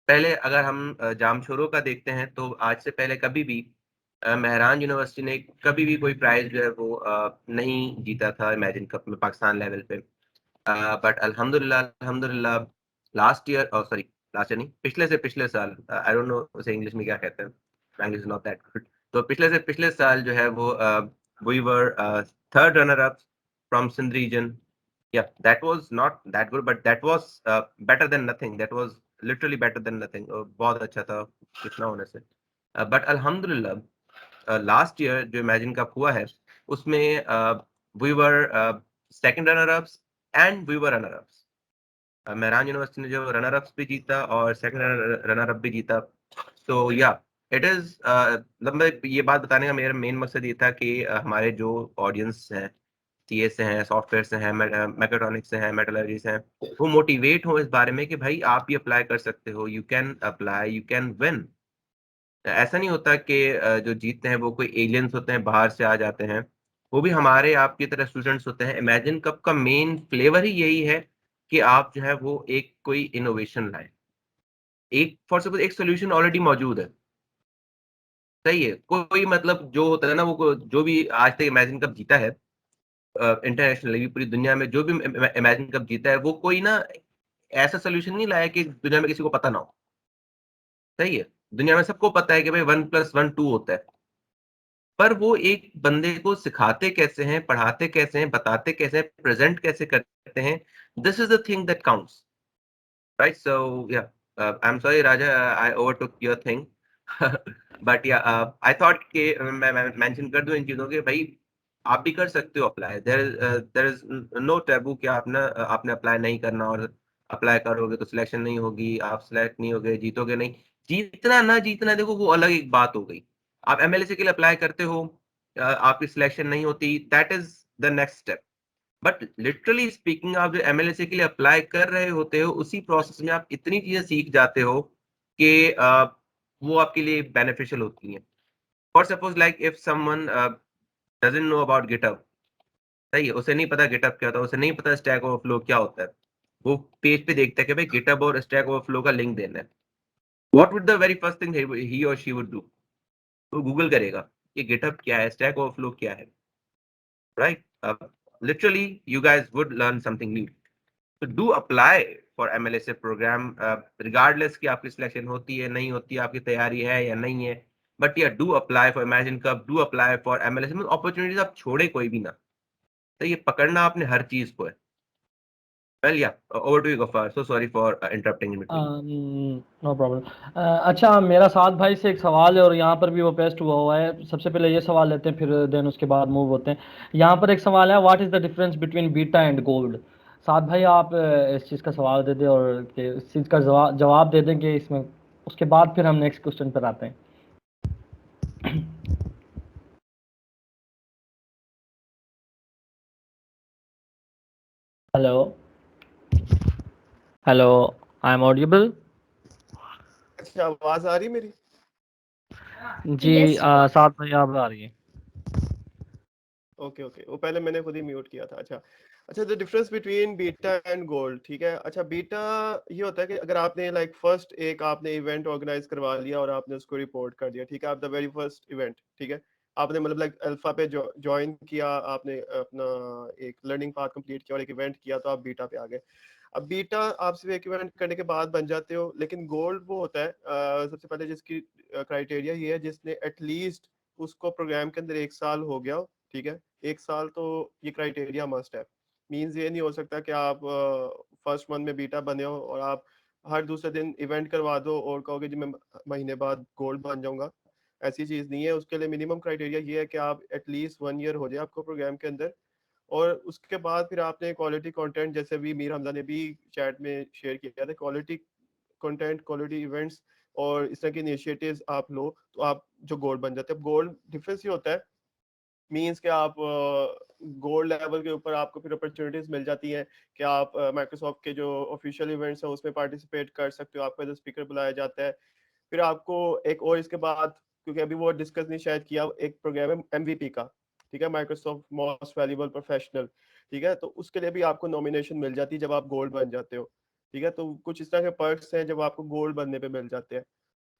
पहले अगर हम जामशोरों का देखते हैं तो आज से पहले कभी भी मेहरान यूनिवर्सिटी ने कभी भी कोई प्राइज जो है वो नहीं जीता था इमेजिन कप में पाकिस्तान लेवल पे। बट अल्हम्दुलिल्लाह लास्ट ईयर, लास्ट ईयर नहीं, पिछले से पिछले साल, आई डोंट नो उसे इंग्लिश में क्या कहते हैं, English is not that good. तो पिछले से पिछले साल जो है वो we were third runner up from Sindh region. Yeah, that was not that good, but that was better than nothing. That was literally better than nothing. बहुत अच्छा था कितना होने से। But अल्हम्दुलिल्लाह लास्ट ईयर जो इमेजिन कप हुआ है उसमें we were second runner ups and we were runner ups. Mehran university ने जो रनर अप्स भी जीता और सेकंड रनर अप भी जीता। तो या इट इज मतलब ये बात बताने का मेरा मेन मकसद ये था कि हमारे जो ऑडियंस हैं, सीए से हैं, सॉफ्टवेयर से हैं, मैकेट्रॉनिक्स से हैं, मेटलर्जी से हैं, वो मोटिवेट हो इस बारे में कि भाई आप भी अप्लाई कर सकते हो, you can apply, you can win. ऐसा नहीं होता कि जो जीतते हैं वो कोई एलियंस होते हैं, बाहर से आ जाते हैं, वो भी हमारे आपकी तरह स्टूडेंट्स होते हैं। इमेजिन कप का मेन फ्लेवर ही यही है कि आप जो है वो एक कोई इनोवेशन लाएं। एक फॉर सपोज एक सोल्यूशन ऑलरेडी मौजूद है, सही है, कोई मतलब जो होता है ना वो जो भी आज तक इमेजिन कप जीता है इंटरनेशनली पूरी दुनिया में, जो भी इमेजिन कप जीता है वो कोई ना ऐसा सोल्यूशन नहीं लाया कि दुनिया में किसी को पता ना हो। सही है, दुनिया में सबको पता है कि भाई 1+1 2 होता है, पर वो एक बंदे को सिखाते कैसे हैं, पढ़ाते कैसे हैं, बताते कैसे हैं, प्रेजेंट कैसे करते हैं, this is the thing that counts, right? So yeah I am sorry Raja, I overtook your thing, but yeah I thought कि मैं मेंशन कर दूं इन चीजों के। भाई आप भी कर सकते हो apply. There is no taboo कि आपने अप्लाई नहीं करना, और अप्लाई करोगे तो सिलेक्शन नहीं होगी, आप सिलेक्ट नहीं होगे, जीतोगे नहीं। जीतना ना जीतना देखो वो अलग एक बात हो गई। आप एमएलएसी के लिए अप्लाई करते हो, आपकी सिलेक्शन नहीं होती, that is the next step. But literally speaking, आप जो एमएलएसी के लिए अप्लाई कर रहे होते हो, उसी प्रोसेस में आप इतनी चीजें सीख जाते हो कि वो आपके लिए बेनिफिशियल होती हैं। For suppose like if someone doesn't know about GitHub, सही है, उसे नहीं पता गिटहब क्या होता है, उसे नहीं पता स्टैक ओवरफ्लो क्या होता है, वो पेज पे देखता है कि भाई गिटहब और स्टैक ओवरफ्लो का लिंक देना है। What would the very first thing he और शी वुड डू? वो गूगल करेगा कि गिटहब क्या है, स्टैक ओवरफ्लो क्या है, right? Literally you guys would learn something new. So do apply for MLSA program, regardless कि आपकी सिलेक्शन होती है नहीं होती है, आपकी तैयारी है या नहीं है, but yeah do apply for Imagine Cup, do apply for MLSA में। अपॉर्चुनिटीज आप छोड़े कोई भी ना, तो ये पकड़ना आपने हर चीज को है। Well, yeah, over to you, Gafar. So sorry for interrupting in between. No problem. अच्छा, मेरा साथ भाई से एक सवाल है और यहाँ पर भी वो पेस्ट हुआ है। सबसे पहले ये सवाल लेते हैं, फिर देन उसके बाद मूव होते हैं। यहाँ पर एक सवाल है, what is the difference between beta and gold? साथ भाई आप इस चीज़ का सवाल दे दें और कि इस चीज़ का जवाब दे दें कि इसमें, उसके बाद फिर हम नेक्स्ट क्वेश्चन पर आते हैं। Hello hello, I am audible? अच्छा, आवाज आ रही मेरी? जी Yes, you are. साथ भाई आप आ रही है। ओके ओके, वो पहले मैंने खुद ही म्यूट किया था। अच्छा अच्छा, the difference between beta and gold, ठीक है। अच्छा, बीटा ये होता है कि अगर आपने लाइक फर्स्ट एक आपने इवेंट ऑर्गेनाइज करवा लिया और आपने उसको रिपोर्ट कर दिया, ठीक है, आप द वेरी फर्स्ट इवेंट, ठीक है, आपने मतलब लाइक अल्फा पे ज्वाइन किया, आपने अपना एक लर्निंग पाथ कंप्लीट किया और एक इवेंट किया, तो आप बीटा पे आ गए। अब बीटा आप सिर्फ एक इवेंट करने के बाद बन जाते हो, लेकिन गोल्ड वो होता है सबसे पहले जिसकी क्राइटेरिया ये है जिसने एटलीस्ट उसको प्रोग्राम के अंदर 1 साल हो गया हो, ठीक है। 1 साल तो ये क्राइटेरिया मस्ट है। मींस ये नहीं हो सकता कि आप फर्स्ट मंथ में बीटा बने हो और आप हर दूसरे दिन इवेंट करवा दो और कहोगे जी मैं महीने बाद गोल्ड बन जाऊंगा। ऐसी चीज नहीं है। उसके लिए मिनिमम क्राइटेरिया ये है कि आप एटलीस्ट 1 ईयर हो जाए आपको प्रोग्राम के अंदर, और उसके बाद फिर आपने क्वालिटी कंटेंट, जैसे भी मीर हमजा ने भी चैट में शेयर किया था, क्वालिटी कंटेंट, क्वालिटी इवेंट्स और इस तरह के इनिशिएटिव्स आप लो, तो आप जो गोल्ड बन जाते हैं। गोल्ड डिफरेंस ये होता है, मींस कि आप गोल्ड लेवल के ऊपर आपको फिर अपॉर्चुनिटीज मिल जाती हैं कि आप माइक्रोसॉफ्ट के जो ऑफिशियल इवेंट्स हैं उसमें पार्टिसिपेट कर सकते हो, आपको एज स्पीकर बुलाया जाता है। फिर आपको एक और इसके बाद, क्योंकि अभी वो डिस्कस नहीं शायद किया, एक प्रोग्राम है एमवीपी का, ठीक है, माइक्रोसॉफ्ट मोस्ट वैल्यूएबल प्रोफेशनल, ठीक है, तो उसके लिए भी आपको नॉमिनेशन मिल जाती है जब आप गोल्ड बन जाते हो, ठीक है। तो कुछ इस तरह के पर्क्स हैं जब आपको गोल्ड बनने पे मिल जाते हैं।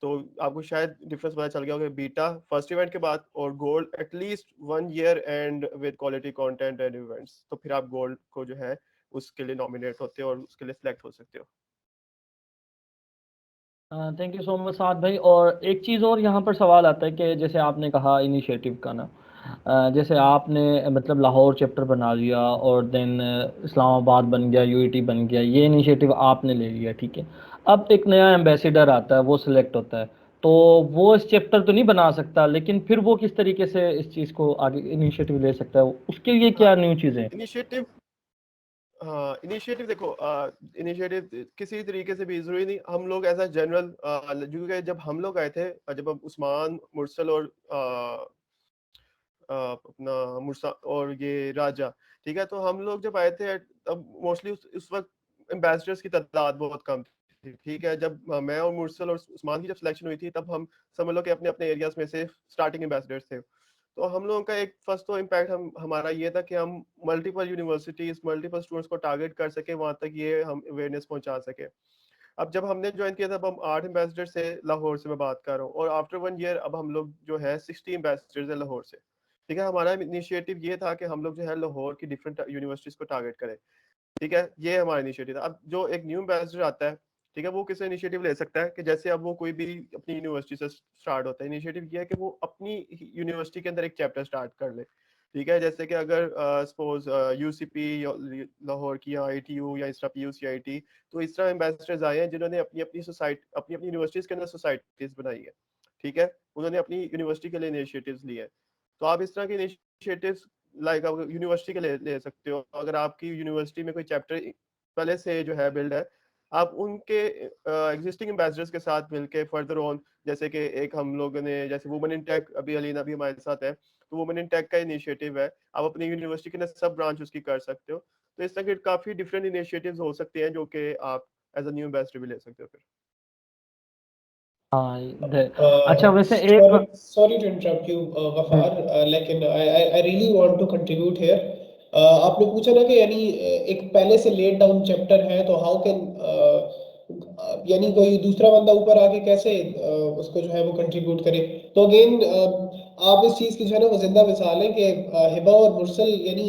तो आपको शायद डिफरेंस पता चल गया होगा, बीटा फर्स्ट इवेंट के बाद और gold at least 1 year and with quality content and events, तो फिर आप गोल्ड को जो है उसके लिए नॉमिनेट होते हो और उसके लिए सिलेक्ट हो सकते हो। थैंक यू सो मच साद भाई। और एक चीज़ और यहाँ पर सवाल आता है कि जैसे आपने कहा इनिशिएटिव का ना, जैसे आपने मतलब लाहौर चैप्टर बना लिया और देन इस्लामाबाद बन गया, यूईटी बन गया, ये इनिशिएटिव आपने ले लिया, ठीक है। अब एक नया एम्बेसडर आता है, वो सिलेक्ट होता है, तो वो इस चैप्टर तो नहीं बना सकता, लेकिन फिर वो किस तरीके से इस चीज़ को आगे इनिशिएटिव ले सकता है, उसके लिए क्या न्यू चीज़ें हैं? इनिशिएटिव, हाँ इनिशिएटिव देखो, इनिशिएटिव किसी तरीके से भी जरूरी नहीं। हम लोग एज अ जनरल, क्योंकि जब हम लोग आए थे, जब हम उस्मान, मुरसल और अपना मुरसा और ये राजा, ठीक है, तो हम लोग जब आए थे तब मोस्टली उस वक्त एम्बेसडर्स की तादाद बहुत कम थी, ठीक है। जब मैं और मुरसल और उस्मान की जब सिलेक्शन हुई थी, तब हम समझ लो कि अपने अपने एरियाज में से स्टार्टिंग एम्बेसडर्स थे। तो हम लोगों का एक फर्स्ट तो इम्पैक्ट हमारा ये था कि हम मल्टीपल यूनिवर्सिटीज, मल्टीपल स्टूडेंट्स को टारगेट कर सके, वहां तक ये हम अवेयरनेस पहुंचा सके। अब जब हमने ज्वाइन किया था, अब हम 8 एम्बेसडर से, लाहौर से मैं बात कर रहा हूँ, और आफ्टर 1 ईयर अब हम लोग जो है 60 एम्बेसडर्स है लाहौर से, ठीक है। हमारा इनिशिएटिव ये था कि हम लोग जो है लाहौर की डिफरेंट यूनिवर्सिटीज को टारगेट करें, ठीक है, ये हमारा इनिशिएटिव था। अब जो एक न्यू एम्बेसडर आता है, ठीक है, वो किस इनिशिएटिव ले सकता है कि जैसे अब वो कोई भी अपनी यूनिवर्सिटी से स्टार्ट होता है, इनिशिएटिव ये है कि वो अपनी यूनिवर्सिटी के अंदर एक चैप्टर स्टार्ट कर ले, ठीक है। जैसे कि अगर सपोज यूसीपी लाहौर की, या आईटीयू, या इस तरह पीयूसीआईटी, तो इस तरह एम्बेसडर्स आए हैं जिन्होंने अपनी अपनी सोसाइटी, अपनी अपनी यूनिवर्सिटीज के अंदर सोसाइटीज बनाई है, ठीक है, उन्होंने अपनी यूनिवर्सिटी के लिए इनिशिएटिव्स लिए हैं। तो आप इस तरह के इनिशिएटिव्स लाइक आप यूनिवर्सिटी के ले सकते हो। अगर आपकी यूनिवर्सिटी में कोई चैप्टर पहले से जो है बिल्ड है, आप उनके एग्जिस्टिंग एम्बेसडर्स के साथ मिलके फर्दर ऑन, जैसे कि एक हम लोगों ने जैसे वुमेन इन टेक, अभी अलीना भी हमारे साथ है, तो वुमेन इन टेक का इनिशिएटिव है, आप अपनी यूनिवर्सिटी के सब ब्रांच उसकी कर सकते हो। तो इस तरह के काफी डिफरेंट इनिशिएटिव्स हो सकते हैं जो कि आप एज अ न्यू एम्बेसडर भी ले सकते हो फिर। हाँ अच्छा वैसे एक sorry to interrupt you, Ghaffar, लेकिन I really want to contribute here. आपने पूछा ना कि यानी एक पहले से लेट डाउन चैप्टर है, तो हाउ कैन यानी कोई दूसरा बंदा ऊपर आके कैसे उसको जो है वो कंट्रीब्यूट करे। तो अगेन आप इस चीज की जो है ना वो जिंदा मिसाल है कि हिबा और मुरसल यानी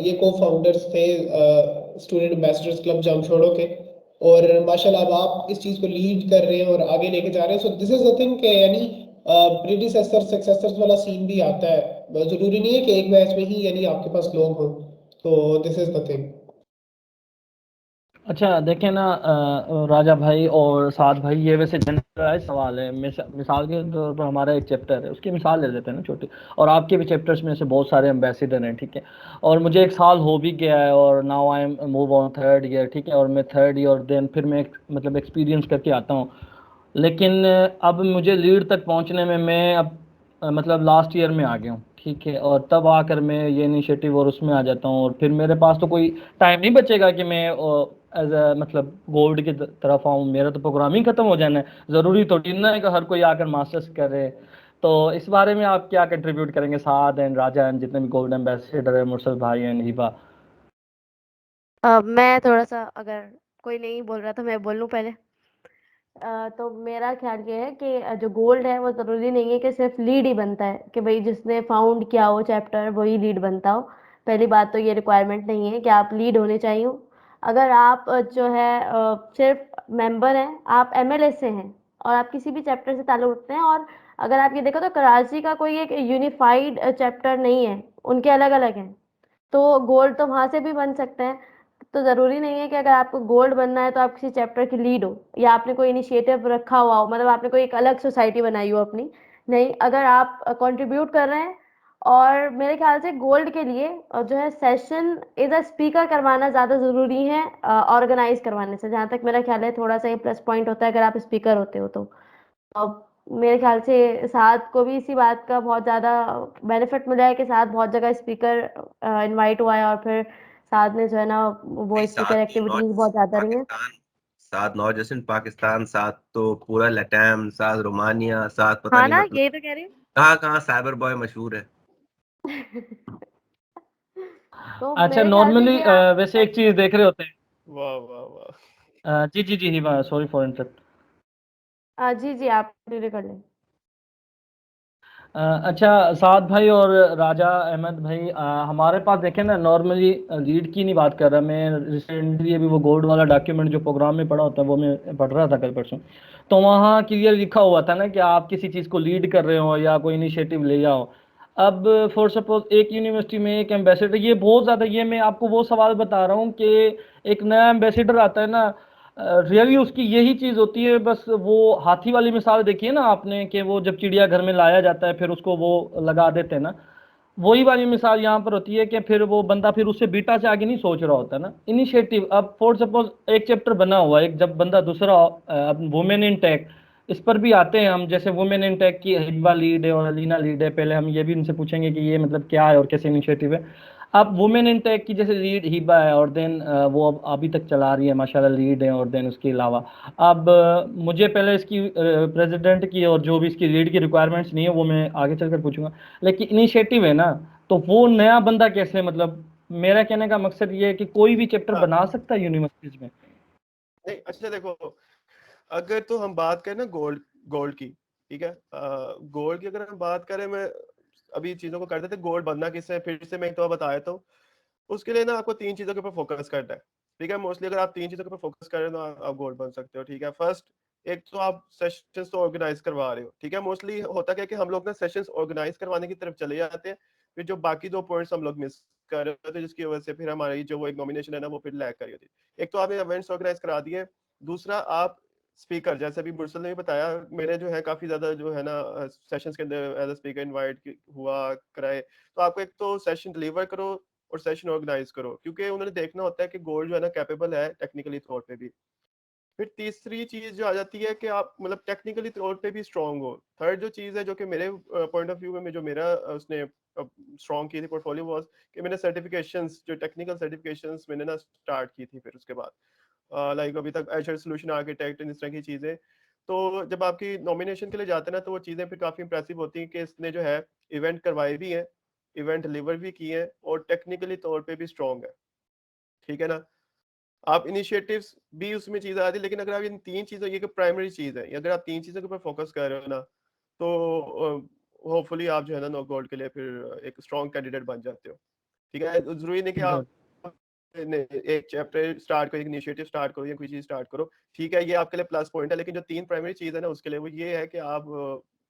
ये को फाउंडर्स थे स्टूडेंट एम्बेसडर्स क्लब जामशोड़ो के, और माशाल्लाह अब आप इस चीज को लीड कर रहे हैं और आगे लेके जा रहे हैं। So this is the thing कि यानी प्रीडिसेसर सक्सेसर्स वाला सीन भी आता है, जरूरी नहीं है कि एक बैच में ही यानी आपके पास लोग हों। तो दिस इज द थिंग। अच्छा देखें ना राजा भाई और साद भाई, ये वैसे जनरलाइज सवाल है। मिसाल के तौर पर हमारा एक चैप्टर है, उसकी मिसाल ले लेते हैं ना छोटी, और आपके भी चैप्टर्स में से बहुत सारे एम्बेसडर हैं, ठीक है, और मुझे एक साल हो भी गया है और now I am move on third year, ठीक है, और मैं थर्ड ईयर देन फिर मैं मतलब एक्सपीरियंस करके आता हूँ। लेकिन अब मुझे लीड तक पहुँचने में मैं अब मतलब लास्ट ईयर में आ गया हूँ, ठीक है, और तब आकर मैं ये इनिशिएटिव और उसमें आ जाता हूँ, और फिर मेरे पास तो कोई टाइम नहीं बचेगा कि मैं एज अ मतलब गोल्ड की तरफ आऊँ। मेरा तो प्रोग्रामिंग खत्म हो जाना है, ज़रूरी थोड़ी ना है कि हर कोई आकर मास्टर्स करे। तो इस बारे में आप क्या कंट्रीब्यूट करेंगे, साद एंड राजा एंड जितने भी गोल्ड एम्बेसडर है, मुर्शद भाई एंड हिबा? मैं थोड़ा सा, अगर कोई नहीं बोल रहा तो मैं बोल लूँ पहले। तो मेरा ख्याल ये है कि जो गोल्ड है वो ज़रूरी नहीं है कि सिर्फ लीड ही बनता है, कि भाई जिसने फाउंड किया हो चैप्टर वही लीड बनता हो। पहली बात तो ये रिक्वायरमेंट नहीं है कि आप लीड होने चाहिए। अगर आप जो है सिर्फ मेंबर हैं, आप एमएलए से हैं और आप किसी भी चैप्टर से ताल्लुक़ रखते हैं, और अगर आप ये देखो तो कराची का कोई एक यूनिफाइड चैप्टर नहीं है, उनके अलग अलग हैं, तो गोल्ड तो वहाँ से भी बन सकते हैं। तो ज़रूरी नहीं है कि अगर आपको गोल्ड बनना है तो आप किसी चैप्टर की लीड हो, या आपने कोई इनिशिएटिव रखा हुआ हो, मतलब आपने कोई एक अलग सोसाइटी बनाई हो अपनी। नहीं, अगर आप कंट्रीब्यूट कर रहे हैं, और मेरे ख्याल से गोल्ड के लिए जो है सेशन एज अ स्पीकर करवाना ज़्यादा ज़रूरी है ऑर्गेनाइज करवाने से। जहाँ तक मेरा ख्याल है थोड़ा सा ये प्लस पॉइंट होता है अगर आप स्पीकर होते हो तो। अब मेरे ख्याल से साथ को भी इसी बात का बहुत ज़्यादा बेनिफिट मिला है कि साथ बहुत जगह स्पीकर इनवाइट हुआ है, और फिर साथ में जो है ना वो स्पीकर एक्टिविटीज बहुत ज़्यादा रही हैं। साथ नॉट जस्ट इन पाकिस्तान, साथ तो पूरा लैटाम, साथ रोमानिया, साथ पता हाँ नहीं ना, मतलब यही तो कह रही हूँ। कहाँ कहाँ साइबर बॉय मशहूर है। तो अच्छा मेरे ख्याल से नॉर्मली ये आप वैसे एक चीज़ देख रहे होते हैं। वाह वाह वाह। जी जी जी हिबा, सॉरी फॉर इंटरप्ट। जी जी आप डिलीवर कर लें। अच्छा साद भाई और राजा अहमद भाई, हमारे पास देखें ना, नॉर्मली लीड की नहीं बात कर रहा मैं, रिसेंटली अभी वो गोल्ड वाला डॉक्यूमेंट जो प्रोग्राम में पढ़ा होता है वो मैं पढ़ रहा था कल परसों, तो वहाँ क्लियर लिखा हुआ था ना कि आप किसी चीज़ को लीड कर रहे हो या कोई इनिशिएटिव ले जाओ। अब फॉर सपोज एक यूनिवर्सिटी में एक एम्बेसडर, ये बहुत ज़्यादा, ये मैं आपको वो सवाल बता रहा हूँ कि एक नया एम्बेसडर आता है ना, रियली उसकी यही चीज़ होती है, बस वो हाथी वाली मिसाल देखिए ना आपने, कि वो जब चिड़िया घर में लाया जाता है फिर उसको वो लगा देते हैं ना, वही वाली मिसाल यहाँ पर होती है कि फिर वो बंदा फिर उससे बीटा से आगे नहीं सोच रहा होता ना इनिशिएटिव। अब फॉर सपोज एक चैप्टर बना हुआ है, एक जब बंदा दूसरा वुमेन इन टेक, इस पर भी आते हैं हम, जैसे वुमेन इन टेक की हिबा लीड है और अलीना लीड है, पहले हम ये भी इनसे पूछेंगे कि ये मतलब क्या है और कैसे इनिशिएटिव है। अब वुमेन इन टेक की जैसे लीड हिबा है, और देन वो अब अभी तक चला रही है माशाल्लाह, लीड है, और देन उसके अलावा अब मुझे पहले इसकी प्रेसिडेंट की और जो भी इसकी लीड की रिक्वायरमेंट्स नहीं है वो मैं आगे चलकर पूछूंगा, लेकिन इनिशिएटिव है ना, तो वो नया बंदा कैसे, मतलब मेरा कहने का मकसद ये है कि कोई भी चैप्टर हाँ, बना सकता है यूनिवर्सिटीज में। नहीं अच्छा देखो, अगर तो हम बात करें ना गोल्ड गोल्ड की, ठीक है, गोल्ड की अगर हम बात करें, मैं अभी चीजों को करते थे, गोल्ड बनना किससे, फिर से मैं एक तो बताया तो उसके लिए ना आपको 3 चीजों के ऊपर फोकस करना है, ठीक है। मोस्टली अगर आप 3 चीजों के ऊपर फोकस कर रहे हो तो आप गोल्ड बन सकते हो, ठीक है। फर्स्ट, एक तो आप सेशंस तो ऑर्गेनाइज करवा रहे हो, ठीक है। मोस्टली होता क्या है कि हम लोग ना सेशंस ऑर्गेनाइज करवाने की तरफ चले जाते हैं, फिर जो बाकी 2 पॉइंट्स हम लोग मिस कर रहे होते हैं, जिसकी वजह से फिर हमारी जो वो एक नॉमिनेशन है ना वो फिर लैग कर रही होती है। एक तो आपने इवेंट्स ऑर्गेनाइज करा दिए, दूसरा आप स्पीकर, जैसे अभी मुरसल ने भी बताया, मेरे जो है काफी ज्यादा जो है ना सेशंस के अंदर एज अ स्पीकर इनवाइट हुआ कराए। तो आपको एक तो सेशन डिलीवर करो और सेशन ऑर्गेनाइज करो, क्योंकि उन्होंने देखना होता है कि गोल्ड जो है ना कैपेबल है टेक्निकली तौर पे भी। फिर तीसरी चीज जो आ जाती है कि आप मतलब टेक्निकली तौर पे भी स्ट्रांग हो। थर्ड जो चीज है जो कि मेरे पॉइंट ऑफ व्यू में जो मेरा उसने स्ट्रांग की थी पोर्टफोलियो वाज कि मैंने सर्टिफिकेशंस, जो टेक्निकल सर्टिफिकेशंस मैंने ना स्टार्ट की थी। फिर उसके बाद लाइक अभी तक एजर सोल्यूशन आर्किटेक्ट, इस तरह की चीजें। तो जब आपकी नॉमिनेशन के लिए जाते हैं ना, तो वो चीजें फिर काफी इंप्रेसिव होती हैं कि इसने जो है इवेंट करवाए भी हैं, इवेंट डिलीवर भी किए हैं और टेक्निकली तौर पे भी स्ट्रांग है। ठीक है ना। आप इनिशिएटिव्स भी उसमें चीज आती है, लेकिन अगर आप इन तीन चीजों, ये प्राइमरी चीज है, अगर आप तीन चीजों के ऊपर फोकस कर रहे हो ना, तो होपफुली आप जो है ना नो गोल्ड के लिए फिर एक स्ट्रॉन्ग कैंडिडेट बन जाते हो। ठीक है, जरूरी नहीं कि आप एक चैप्टर स्टार्ट करो, एक इनिशिएटिव स्टार्ट करो या कोई चीज स्टार्ट करो। ठीक है, ये आपके लिए प्लस पॉइंट है, लेकिन जो तीन प्राइमरी चीज है ना उसके लिए वो ये है कि आप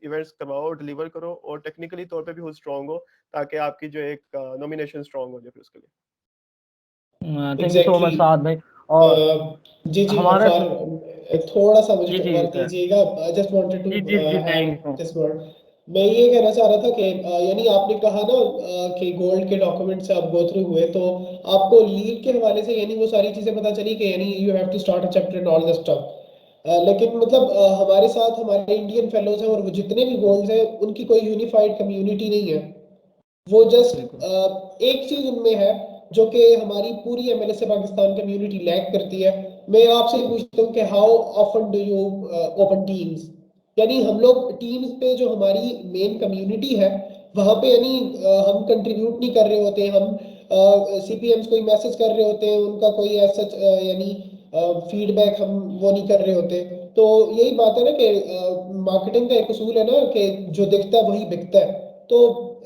इवेंट्स करवाओ, डिलीवर करो और टेक्निकली तौर पे भी स्ट्रांग हो, ताकि आपकी जो एक नॉमिनेशन स्ट्रांग हो जाए फिर उसके लिए। थैंक यू सो मच साद भाई। और जी हमारा गफ्फार, थोड़ा सा मुझे जी जी टकराल कीजिएगा। आई जस्ट वांटेड टू जी जी जी add thank you. This word. मैं ये कहना चाह रहा था कि यानी आपने कहा ना कि गोल्ड के डॉक्यूमेंट्स आप गो थ्रू हुए, तो आपको लीड के हवाले से यानी वो सारी चीजें पता चली कि यानी you have to start a chapter and all this stuff. लेकिन मतलब हमारे साथ हमारे इंडियन फेलोज हैं और वो जितने भी गोल्ड्स हैं उनकी कोई यूनिफाइड कम्युनिटी नहीं है। वो जस्ट एक चीज उनमें है जो कि हमारी पूरी एमएलएसए पाकिस्तान कम्युनिटी लैक करती है। मैं आपसे पूछता हूँ कि how often do you open teams, यानी हम लोग टीम्स पे जो हमारी मेन कम्युनिटी है वहां पे यानी हम कंट्रीब्यूट नहीं कर रहे होते, हम सीपीएम्स कोई मैसेज कर रहे होते हैं, उनका कोई ऐसा यानी फीडबैक हम वो नहीं कर रहे होते। तो यही बात है ना कि मार्केटिंग का एक उसूल है ना कि जो दिखता है वही बिकता है। तो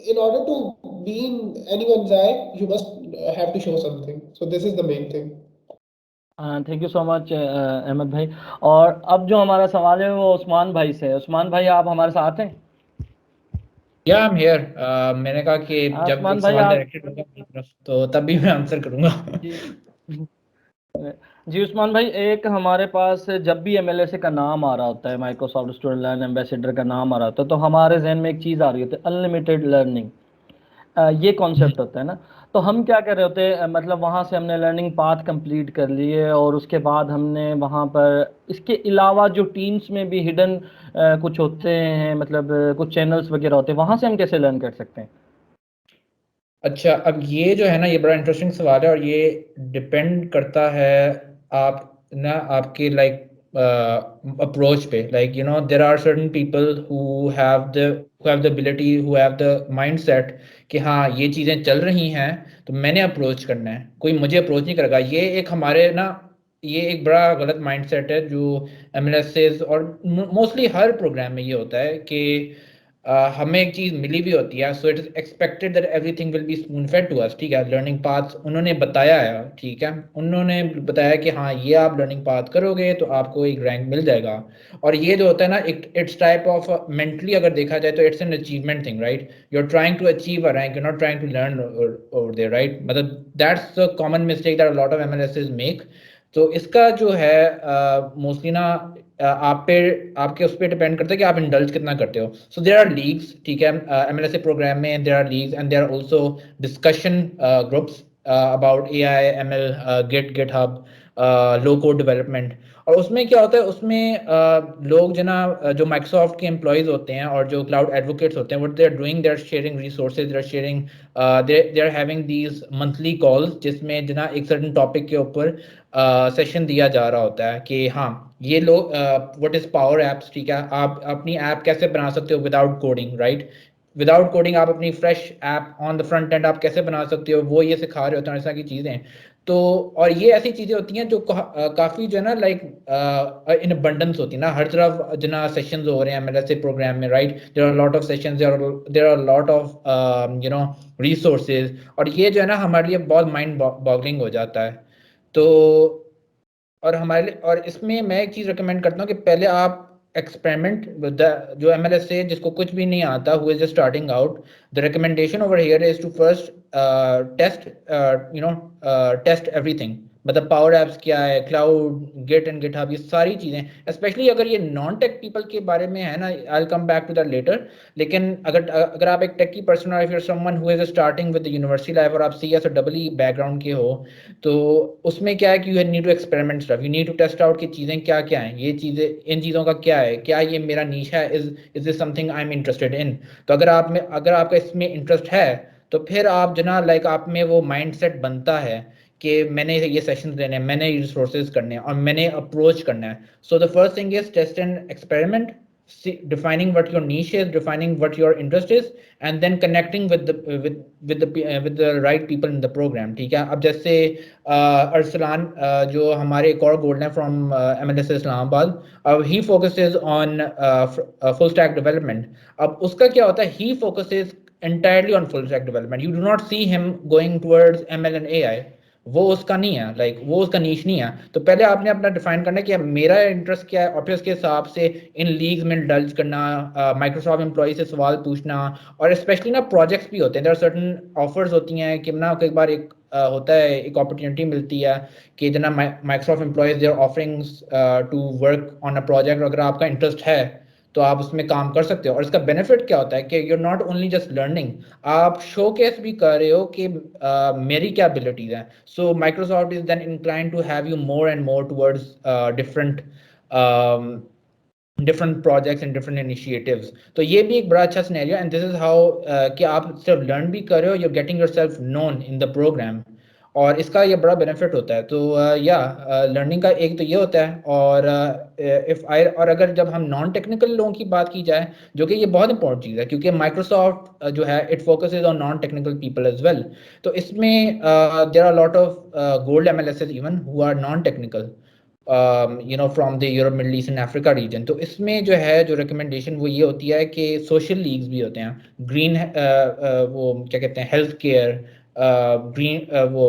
in order to be in anyone's eye, you must have to show something. So this is the main thing. Thank you so much Ahmed भाई। और अब जो हमारा सवाल है वो उस्मान भाई से है। उस्मान भाई आप हमारे साथ हैं? या I'm here. मैंने कहा कि जब उस्मान एक भाई सवाल आप डायरेक्टेड होगा अपनी तरफ तो तब भी मैं आंसर करूंगा। जी जी उस्मान भाई, एक हमारे पास जब भी एमएलएसए का नाम आ रहा होता है, माइक्रोसॉफ्ट स्टूडेंट लर्न एम्बेसडर का नाम आ रहा होता है, तो हमारे जहन में एक चीज़ आ रही होती है, अनलिमिटेड लर्निंग। ये कॉन्सेप्ट होता है ना। तो हम क्या कर रहे होते हैं, मतलब वहाँ से हमने लर्निंग पाथ कंप्लीट कर लिए और उसके बाद हमने वहाँ पर इसके अलावा जो टीम्स में भी हिडन कुछ होते हैं, मतलब कुछ चैनल्स वगैरह होते हैं, वहाँ से हम कैसे लर्न कर सकते हैं? अच्छा, अब ये जो है ना, ये बड़ा इंटरेस्टिंग सवाल है और ये डिपेंड करता है आप ना आपके लाइक अप्रोच पे। Like you know there are certain people who have the ability, who have the mindset कि हाँ ये चीज़ें चल रही हैं तो मैंने अप्रोच करना है, कोई मुझे अप्रोच नहीं करेगा। ये एक हमारे ना ये एक बड़ा गलत माइंडसेट है जो एमएलएसएस और मोस्टली हर प्रोग्राम में ये होता है कि हमें एक चीज मिली भी होती है, so it is expected that everything will be spoon fed to us. ठीक है, लर्निंग पाथ उन्होंने बताया है, ठीक है, उन्होंने बताया कि हाँ ये आप लर्निंग पाथ करोगे तो आपको एक रैंक मिल जाएगा। और ये जो होता है ना, इट्स टाइप ऑफ मेंटली अगर देखा जाए तो it's an achievement thing, right? You are trying to achieve a rank, you are not trying to learn over there, right? मतलब that's the common mistake that a lot of MLSAs make. तो इसका जो है mostly ना आप पे आपके उस पर डिपेंड करता है कि आप इंडल्ज कितना करते हो। सो देयर आर लीग्स, ठीक है, एमएलएसए प्रोग्राम में there are leagues and there are also discussion groups about AI, ML, GitHub, low code development. और उसमें क्या होता है, उसमें लोग जो ना जो माइक्रोसॉफ्ट के एम्प्लॉयज होते हैं और जो क्लाउड एडवोकेट्स होते हैं, what they are doing, they are sharing resources, they are sharing, they are having these monthly calls जिसमें जो ना एक सर्टेन टॉपिक के ऊपर सेशन दिया जा रहा होता है कि हाँ ये लोग व्हाट इज पावर एप्स, ठीक है, आप अपनी ऐप कैसे बना सकते हो without coding, right? Without coding आप अपनी fresh app on the front end आप कैसे बना सकते हो, वो ये सिखा रहे होते हैं, ऐसा की चीज़ें। तो और ये ऐसी चीज़ें होती हैं जो काफ़ी जो है ना लाइक इन अबंडेंस होती है ना, हर तरफ जो ना सेशंस हो रहे हैं एमएलएसए प्रोग्राम में, right? There are lot of sessions, there are lot of you know resources, और ये जो है ना हमारे लिए बहुत माइंड बॉगलिंग हो जाता है। तो और हमारे लिए, और इसमें मैं एक चीज़ रिकमेंड करता हूँ कि पहले आप एक्सपेरिमेंट जो एमएलएसए जिसको कुछ भी नहीं आता, who is just starting out, the recommendation over here is to first test, you know test everything. मतलब पावर एप्स क्या है, क्लाउड, गिट एंड गिटहब, ये सारी चीज़ें, स्पेशली अगर ये नॉन टेक पीपल के बारे में है ना, I will come back to that later. लेकिन अगर आप एक टेकी पर्सन और if you're someone who is starting with the university life और आप CS और डबल बैकग्राउंड के हो, तो उसमें क्या है कि you need to experiment stuff, you need to test out की चीज़ें क्या क्या हैं, ये चीज़ें, इन चीज़ों का क्या है, क्या ये मेरा नीश है, is this something I am interested in. तो अगर आपका इसमें इंटरेस्ट है तो फिर आप जना लाइक आप में वो माइंडसेट बनता है कि मैंने ये सेशंस लेने हैं, मैंने रिसोर्सेज करने हैं और मैंने अप्रोच करना है। So the first thing is test and experiment, defining what your niche is, defining what your interest is, and then connecting with the right people in the program. ठीक है, अब जैसे अरसलान जो हमारे एक और गोल्ड है फ्रॉम MLSA इस्लामाबाद, अब he focuses on full stack development. अब उसका क्या होता है, he focuses entirely on full stack development. You do not see him going towards ML and AI. वो उसका नहीं है, लाइक वो उसका नीश नहीं है। तो पहले आपने अपना डिफाइन करना है कि मेरा इंटरेस्ट क्या है और फिर उसके हिसाब से इन लीग्स में इंडल्ज करना, माइक्रोसॉफ्ट एम्प्लॉय से सवाल पूछना, और स्पेशली ना प्रोजेक्ट्स भी होते हैं, देयर आर सर्टेन ऑफर्स होती हैं कि ना कई बार एक होता है, एक अपॉर्चुनिटी मिलती है कि जना Microsoft employees they are offering to work on a project, अगर आपका इंटरेस्ट है तो आप उसमें काम कर सकते हो। और इसका बेनिफिट क्या होता है कि you are not only just learning, आप शोकेस भी कर रहे हो कि मेरी क्या एबिलिटीज हैं। So Microsoft is then inclined to have you more and more towards different projects and different initiatives. तो ये भी एक बड़ा अच्छा scenario, and this is how कि आप सिर्फ लर्न भी कर रहे हो, you are getting yourself known in the program, और इसका ये बड़ा बेनिफिट होता है। तो या लर्निंग का एक तो ये होता है, और और अगर जब हम नॉन टेक्निकल लोगों की बात की जाए, जो कि ये बहुत इंपॉर्टेंट चीज़ है क्योंकि माइक्रोसॉफ्ट जो है it focuses on non technical people as well. तो इसमें there are lot of gold MLSs even who are non technical, from the Europe, Middle East and Africa region. तो इसमें जो है जो रिकमेंडेशन वो ये होती है कि सोशल लीग्स भी होते हैं, ग्रीन वो क्या कहते हैं, हेल्थ केयर, ग्रीन वो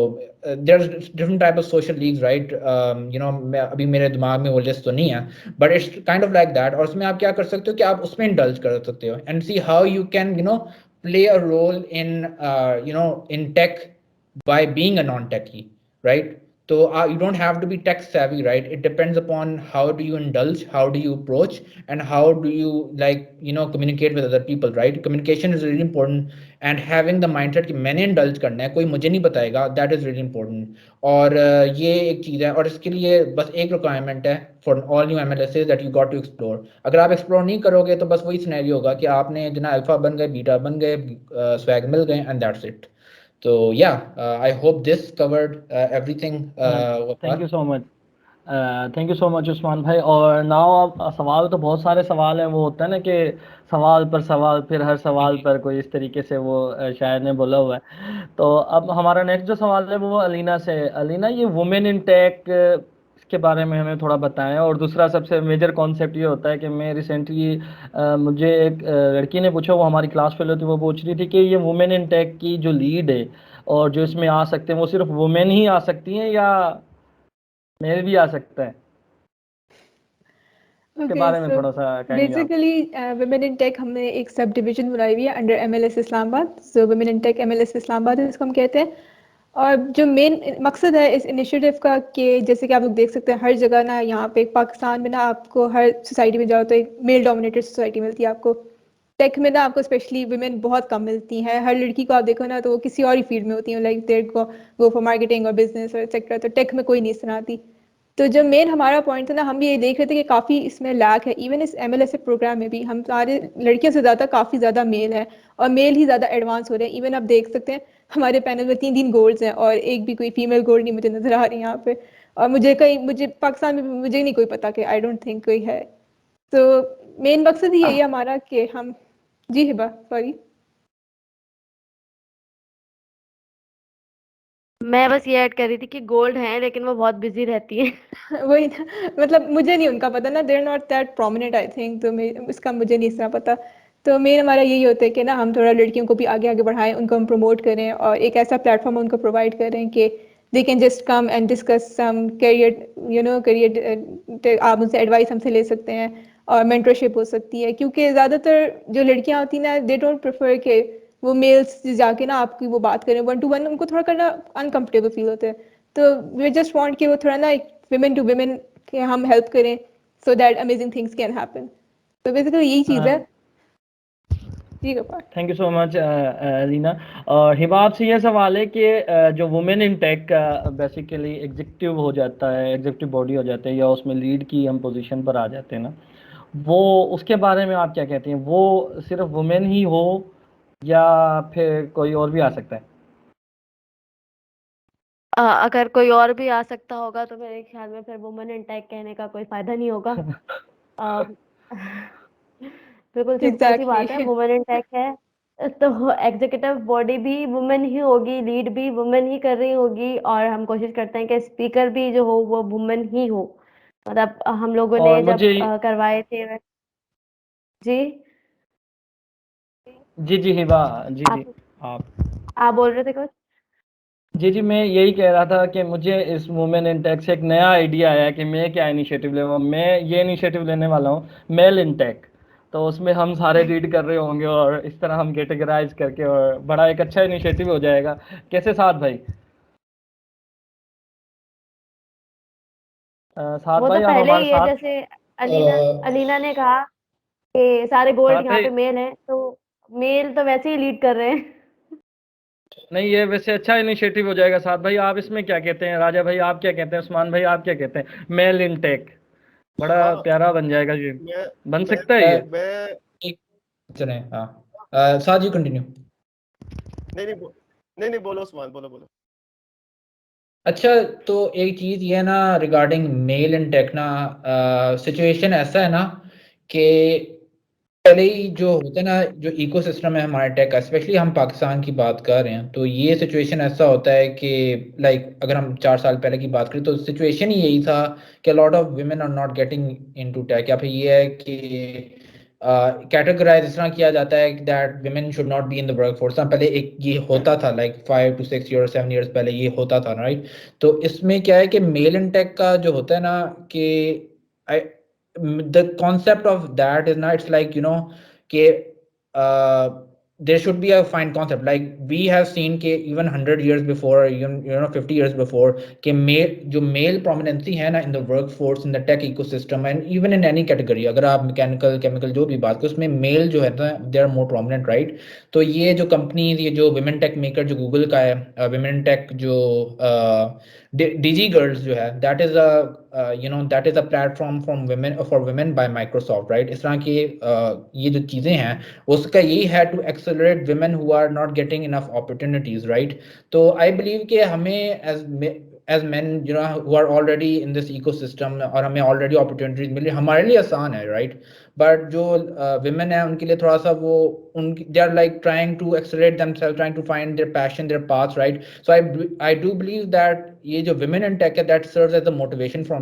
there different type of social leagues, right. मैं अभी मेरे दिमाग में वो लिस्ट तो नहीं है, but it's kind of like that. और उसमें आप क्या कर सकते हो कि आप उसमें इंडल्ज कर सकते हो and see how you can play a role in tech by being a non-techie, right? So you don't have to be tech savvy, right? It depends upon how do you indulge, how do you approach, and how do you communicate with other people, right? Communication is really important, and having the mindset कि मैंने indulge करना है, कोई मुझे नहीं बताएगा, that is really important. और ये एक चीज़ है, और इसके लिए बस एक requirement है for all new MLSs that you got to explore. अगर आप explore नहीं करोगे तो बस वही सिनेरियो होगा कि आपने जना अल्फा बन गए, बीटा बन गए, स्वैग मिल गए, and that's it. So yeah, I hope this covered everything. Thank you so much, thank you so much Usman भाई। और नाउ अब सवाल तो बहुत सारे सवाल हैं, वो होता है ना कि सवाल पर सवाल, फिर हर सवाल पर कोई इस तरीके से वो शायर ने बोला हुआ है। तो अब हमारा नेक्स्ट जो सवाल है वो अलीना से है। अलीना, ये वुमेन इन टेक के बारे में हमें थोड़ा बताएं। और दूसरा सबसे मेजर कॉन्सेप्ट ये होता है कि मैं रिसेंटली मुझे एक लड़की ने पूछा, वो हमारी क्लास फेलो थी, वो पूछ रही थी कि ये वुमेन इन टेक की जो लीड है और जो इसमें आ सकते हैं, वो सिर्फ वुमेन ही आ सकती हैं या मेल भी आ सकता है? इसके Okay, बारे में so थोड़ा सा कहेंगे आप? basically, women in tech हमने एक सब डिवीजन बनाई हुई है under MLS Islamabad. So women in tech MLS Islamabad इसको हम कहते हैं। और जो मेन मकसद है इस इनिशिएटिव का कि जैसे कि आप लोग देख सकते हैं हर जगह ना, यहाँ पे पाकिस्तान में ना आपको हर सोसाइटी में जाओ तो एक मेल डोमिनेटेड सोसाइटी मिलती है। आपको टेक में ना आपको स्पेशली वुमेन बहुत कम मिलती हैं। हर लड़की को आप देखो ना तो वो किसी और ही फील्ड में होती है, लाइक देयर को गो फॉर मार्केटिंग और बिजनेस और एक्सेट्रा। तो टेक में कोई नहीं इस तरह आती। तो जो मेन हमारा पॉइंट था ना, हम ये देख रहे थे कि काफ़ी इसमें लैक है। इवन इस MLSA प्रोग्राम में भी हम सारे लड़कियों से ज़्यादा काफ़ी ज़्यादा मेल है, और मेल ही ज़्यादा एडवांस हो रहे हैं। इवन आप देख सकते हैं हमारे पैनल में 3 गोल्ड्स हैं और एक भी कोई फीमेल गोल्ड नहीं मुझे नजर आ रही यहाँ पे। और मुझे पाकिस्तान में मुझे नहीं कोई पता कि आई डोंट थिंक कोई है। तो मेन मकसद ही यही है हमारा कि हम जी हिबा सॉरी मैं बस ये ऐड कर रही थी कि गोल्ड है लेकिन वो बहुत बिजी रहती है। वही ना, मतलब मुझे नहीं उनका पता ना, they're not that prominent I think. तो इसका मुझे नहीं इस तरह पता। तो मेन हमारा यही होता है कि ना हम थोड़ा लड़कियों को भी आगे आगे बढ़ाएं, उनको हम प्रमोट करें और एक ऐसा प्लेटफॉर्म उनको प्रोवाइड करें कि they can just come and discuss some career, आप उनसे एडवाइस हमसे ले सकते हैं और मेंटरशिप हो सकती है। क्योंकि ज़्यादातर जो लड़कियां होती हैं ना, दे डोंट प्रेफर के वो मेल्स जाके ना आपकी वो बात करें 1-to-1, उनको थोड़ा करना अनकंफर्टेबल फील होता है। तो वी जस्ट वांट कि वो थोड़ा ना women to women कि हम हेल्प करें so that amazing things can happen. तो बेसिकली यही चीज़ है ji Gafar. Thank you so much Leena. और हिबा आपसे ये सवाल है कि जो women in tech basically executive हो जाता है, एग्जीक्यूटिव बॉडी हो जाते हैं या उसमें लीड की हम पोजीशन पर आ जाते हैं ना, वो उसके बारे में आप क्या कहते हैं? वो सिर्फ वुमेन ही हो या फिर कोई और भी आ सकता है? अगर कोई और भी आ सकता होगा तो मेरे ख्याल में फिर वुमेन इन टेक कहने का कोई फायदा नहीं होगा। अ, बिल्कुल सिंपल सी बात है, Exactly. वुमेन इन टेक है तो एग्जीक्यूटिव बॉडी भी वुमेन ही होगी, लीड भी वुमेन ही कर रही होगी, और हम कोशिश करते हैं कि स्पीकर भी जो हो वो वुमेन ही हो। मतलब हम लोगों ने और जब मुझे करवाए थे जी जी जी हिबा जी जी आप आप बोल रहे थे कुछ? जी जी मैं यही कह रहा था कि मुझे इस वुमेन इन टेक से एक नया आइडिया आया कि मैं क्या इनिशिएटिव ले, मैं ये इनिशिएटिव लेने वाला हूँ मेल इन टेक। तो उसमें हम सारे रीड कर रहे होंगे और इस तरह हम कैटेगराइज करके, और बड़ा एक अच्छा इनिशिएटिव हो जाएगा। कैसे साथ भाई? साथ वो तो भाई आप पहले हमारे ही है, साथ? जैसे अलीना ने कहा कि सारे गोल्ड साथ यहाँ भाई पे मेल हैं, तो मेल तो वैसे ही लीड कर रहे हैं। नहीं, ये वैसे अच्छा इनिशिएटिव हो जाएगा। साथ भाई आप इसमें क्या कहते हैं? राजा भाई आप क्या कहते हैं? उस्मान भाई आप क्या कहते हैं? मेल इन टेक बड़ा हाँ प्यारा बन जाएगा ये, मैं बन मैं सकता है ये? मैं एक चले हाँ साथ जी कंटिन्यू। नहीं बोलो उस्मान, बोलो बोलो। अच्छा, तो एक चीज़ ये है ना रिगार्डिंग मेल एंड टेक ना, सिचुएशन ऐसा है ना कि पहले ही जो होता है ना, जो इकोसिस्टम है हमारे टेक का, स्पेशली हम पाकिस्तान की बात कर रहे हैं, तो ये सिचुएशन ऐसा होता है कि लाइक अगर हम 4 साल पहले की बात करें तो सिचुएशन ही यही था कि lot of women are not getting into tech, या फिर ये है कि कैटेगराइज इस तरह किया जाता है that women should not be in the workforce. पहले एक ये होता था लाइक 5 to 6 years 7 years पहले ये होता था, राइट? तो इसमें क्या है कि मेल इन टेक का जो होता है ना कि the concept of that is not, it's like there should be a fine concept, like we have seen कि even 100 years before, even 50 years before, कि male prominency है ना in the workforce, in the tech ecosystem and even in any category, अगर आप mechanical chemical जो भी बात करें उसमें male जो है ना they are more prominent, right? तो ये जो companies, ये जो women tech maker जो Google का है, women tech जो DG Girls जो है, that is a platform from women for women by Microsoft, right? इस तरह की ये जो चीजें हैं उसका यही है to accelerate women who are not getting enough opportunities, right? तो I believe कि हमें as men who are already in this ecosystem और हमें already opportunities मिली, हमारे लिए आसान है, right? But जो women है उनके लिए थोड़ा सा वो they are like trying to accelerate themselves, trying to find their passion, their paths, right? So I do believe that ये जो women in tech है, that serves as a motivation for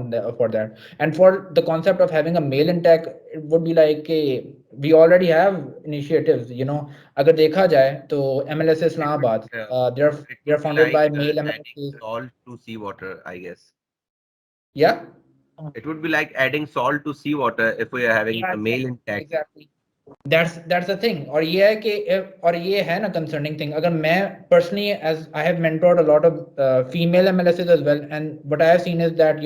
that. And for the concept of having a male in tech, it would be like we already have initiatives, अगर देखा जाए तो MLS Islamabad, they are founded by male adding MLSs. salt to seawater, I guess. Yeah, It would be like adding salt to seawater if we are having a male in tech. exactly. That's the thing. और ये है कि और ये है ना concerning thing, अगर मैं personally, as I have mentored a lot of female MLSs as well, and what I have seen is that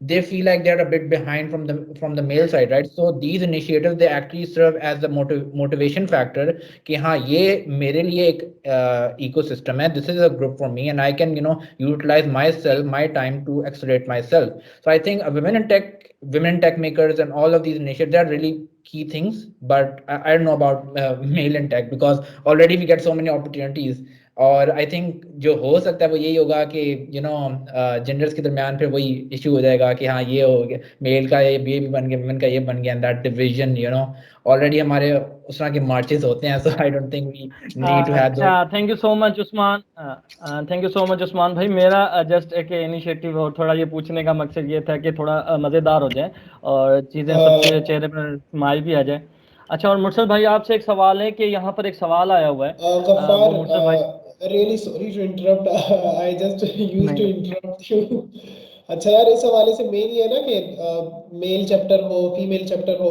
they feel like they're a bit behind from the male side, right? So these initiatives, they actually serve as the motivation factor कि हाँ ये मेरे लिए एक ecosystem है, this is a group for me and I can utilize myself, my time to accelerate myself. So I think women tech makers and all of these initiatives, they are really key things, but I don't know about male in tech because already we get so many opportunities. और I think जो हो सकता है वो यही होगा कि genders के दरमियान फिर वही इशू हो जाएगा कि हाँ ये हो गया, मेल का ये भी बन गया, वुमेन का ये बन गया, दैट डिवीजन ऑलरेडी हमारे उस तरह के मार्चेस होते हैं, so I don't think we need to have those. अच्छा, thank you so much Usman. Thank you so much Usman भाई। मेरा जस्ट एक इनिशिएटिव और थोड़ा ये पूछने का मकसद ये था कि थोड़ा मज़ेदार हो जाए और चीज़ें सबके चेहरे पर स्माइल भी आ जाए। अच्छा, और मुर्सल भाई आपसे एक सवाल है कि यहाँ पर एक सवाल आया हुआ है, Ghaffar, वो मुर्सल भाई really sorry to interrupt. I just used to नहीं interrupt you. अच्छा यार, इस हवाले से मेन ये है ना कि मेल चैप्टर हो, फीमेल चैप्टर हो,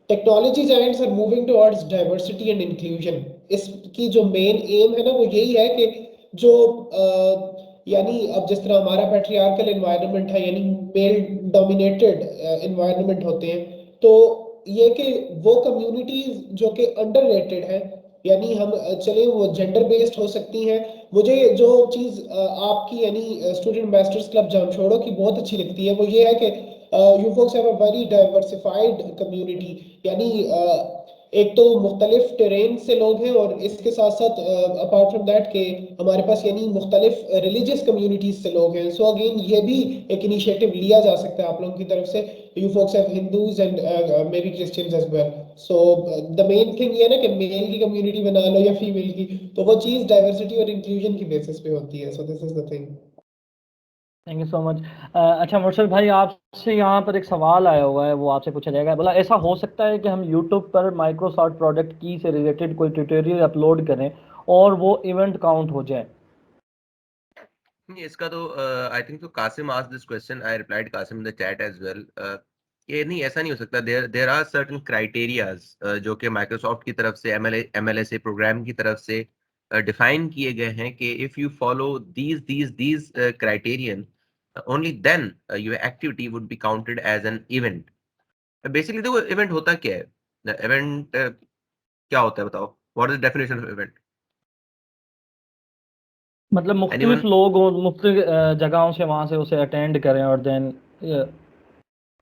technology giants are moving towards diversity and inclusion. इसकी जो मेन एम है ना वो यही है कि जो यानी अब जिस तरह हमारा पैट्रियार्कल एनवायरनमेंट है, यानी मेल डोमिनेटेड एनवायरनमेंट होते हैं, तो ये कि वो कम्युनिटीज जो कि अंडररेटेड है, यानी हम चले वो जेंडर बेस्ड हो सकती हैं। मुझे जो चीज़ आपकी यानी स्टूडेंट मास्टर्स क्लब जामशोड़ो की बहुत अच्छी लगती है, वो ये है कि you folks have a very diversified community, यानी एक तो मुख्तलिफ टेरेन से लोग हैं, और इसके साथ साथ अपार्ट फ्रॉम दैट के हमारे पास यानी मुख्तलिफ रिलीजियस कम्युनिटीज से लोग हैं। सो अगेन ये भी एक इनिशिएटिव लिया जा सकता है आप लोगों की तरफ से। You folks have Hindus and maybe Christians as well. So the main thing ये ना कि मेल की कम्युनिटी बना लो या फीमेल की, तो वो चीज़ डाइवर्सिटी और इंक्लूजन की बेसिस पे होती है। So this is the thing. Thank you so much. अच्छा मुर्शद भाई, आपसे यहाँ पर एक सवाल आया हुआ है, वो आपसे पूछा जाएगा। बोला ऐसा हो सकता है कि हम यूट्यूब पर माइक्रोसॉफ्ट प्रोडक्ट की से रिलेटेड कोई ट्यूटोरियल अपलोड करें और वो इवेंट काउंट हो जाए? इसका तो आई थिंक तो Qasim asked this question, I replied Qasim in the chat as well. ये नहीं, ऐसा नहीं हो सकता। देयर आर सर्टेन क्राइटेरियाज जो कि माइक्रोसॉफ्ट की तरफ से एमएलएसए प्रोग्राम की तरफ से डिफाइन किए गए हैं कि if you follow these criterion only then your activity would be counted as an event. Basically देखो, इवेंट होता क्या है? इवेंट क्या होता है बताओ? What is the definition of event? मतलब मुख्तलिफ लोग हों, मुख्तलिफ जगहों से वहाँ से उसे अटेंड करें और देन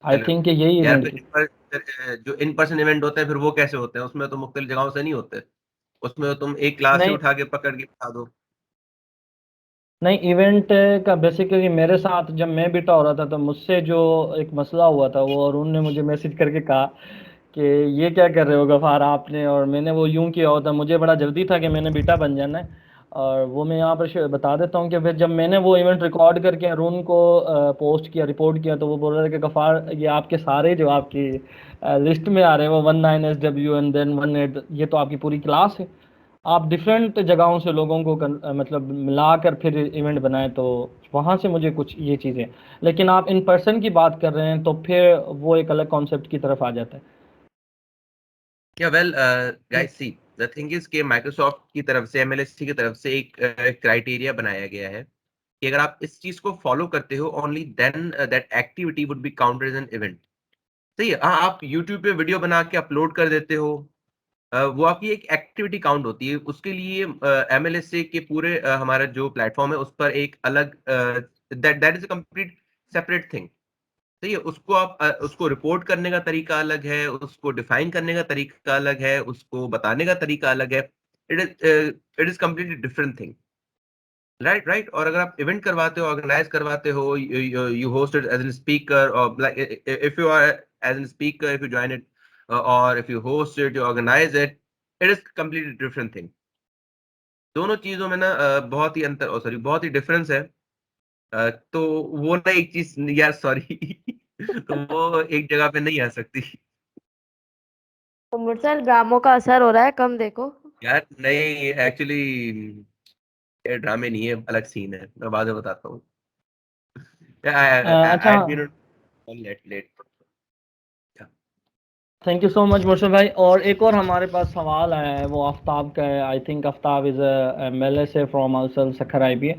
आई थिंक यही यार इवेंट जो इन पर्सन इवेंट होते हैं फिर वो कैसे होते हैं? उसमें तो मुख्तलिफ जगहों से नहीं होते। उसमें तो तुम एक क्लास से नहीं उठा के पकड़ के बता दो। नहीं, इवेंट का बेसिकली मेरे साथ जब मैं बिटा हो रहा था तो मुझसे जो एक मसला हुआ था, वो अरुण ने मुझे मैसेज करके कहा कि ये क्या कर रहे हो गफ़ार आपने, और मैंने वो यूं किया होता, मुझे बड़ा जल्दी था कि मैंने बीटा बन जाना है। और वो मैं यहाँ पर बता देता हूँ कि फिर जब मैंने वो इवेंट रिकॉर्ड करके अरुण को पोस्ट किया, रिपोर्ट किया, तो वो बोल रहे थे कि गफ़ार ये आपके सारे जो आपकी लिस्ट में आ रहे हैं वो 19SW एंड देन 18, ये तो आपकी पूरी क्लास है। आप डिफरेंट जगहों से लोगों को मतलब मिलाकर फिर इवेंट बनाएं, तो वहाँ से मुझे कुछ ये चीज़ें। लेकिन आप इन पर्सन की बात कर रहे हैं तो फिर वो एक अलग कॉन्सेप्ट की तरफ आ जाता है। या well guys, see the thing is कि माइक्रोसॉफ्ट की तरफ से, एमएलएससी की तरफ से एक क्राइटेरिया बनाया गया है कि अगर आप इस चीज को फॉलो करते हो only then that activity would be counted as an event. सही है। हाँ, आप यूट्यूब पे वीडियो बना के अपलोड कर देते हो, वो आपकी एक एक्टिविटी काउंट होती है। उसके लिए एमएलएसए के पूरे हमारा जो प्लेटफॉर्म है उस पर एक अलग that that is a complete separate thing. सही है। उसको आप उसको रिपोर्ट करने का तरीका अलग है, उसको डिफाइन करने का तरीका अलग है, उसको बताने का तरीका अलग है। It is completely different thing. Right right. और अगर आप इवेंट करवाते हो, ऑर्गेनाइज करवाते हो, you host it as an speaker, और like if you are as an speaker, if you join it, और if you host it, you organise it, it is completely different thing. दोनों चीजों में ना बहुत ही अंतर, सॉरी, बहुत ही डिफरेंस है। तो वो ना एक चीज यार, सॉरी तो वो एक जगह पे नहीं आ सकती तो मुरसल ड्रामों का असर हो रहा है, कम देखो। यार। नहीं, एक्चुअली ये ड्रामे नहीं है, अलग सीन है, मैं बाद में बताता हूँ। अच्छा, I'd been late. Thank you so much Murshad भाई। और एक और हमारे पास सवाल आया है, वो आफ्ताब का है। I think Aftab is MLSA from अल्सल सखर IBA।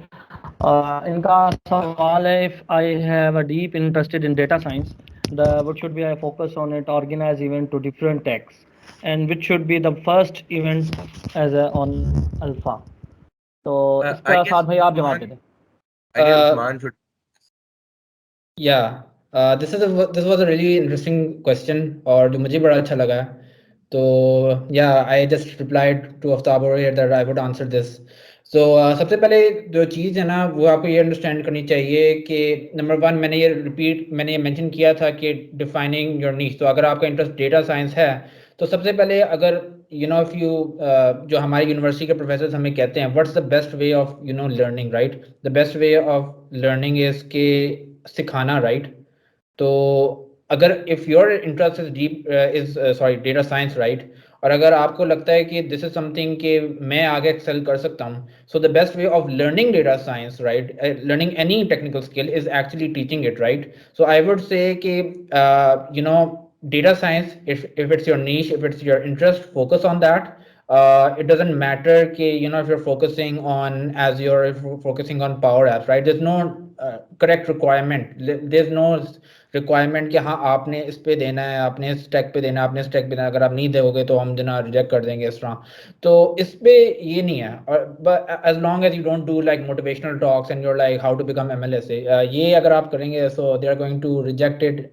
इनका सवाल है, if I have a deep interested in data science, what should be I focus on it, organize event to different techs, and which should be the first event as a on alpha? तो I इसका guess साथ भाई आप जवाब दे दें। Usman should. Yeah, this was a really interesting question, और जो मुझे बड़ा अच्छा लगा। तो yeah, I just replied to Aftab over here that I would answer this. So सबसे पहले जो चीज़ है ना, वो आपको ये अंडरस्टैंड करनी चाहिए कि नंबर 1, मैंने ये मेंशन किया था कि डिफाइनिंग योर नीश। तो अगर आपका इंटरेस्ट डेटा साइंस है, तो सबसे पहले अगर इफ यू जो हमारी यूनिवर्सिटी के प्रोफेसर हमें कहते हैं what's the best way of learning, right? The best way of learning is के सिखाना, राइट? तो अगर if your interest is deep is sorry data science, right, और अगर आपको लगता है कि दिस इज समथिंग कि मैं आगे एक्सेल कर सकता हूँ, so the best way of learning data science, right, learning any technical skill is actually teaching it, right? So I would say कि data science, if it's your niche, if it's your interest, focus on that. it doesn't matter कि you know if you're focusing on Azure, if you're focusing on Power Apps, right? There's no correct requirement. There's no requirement कि हाँ आपने इस पे देना है, आपने इस स्टैक पे देना है, आपने स्टैक पे देना है, अगर आप नहीं दोगे तो हम देना रिजेक्ट कर देंगे इस तरह। तो इस पे ये नहीं है। और as long as you don't do like motivational talks and you're like how to become MLSA, ये अगर आप करेंगे so they are going to reject it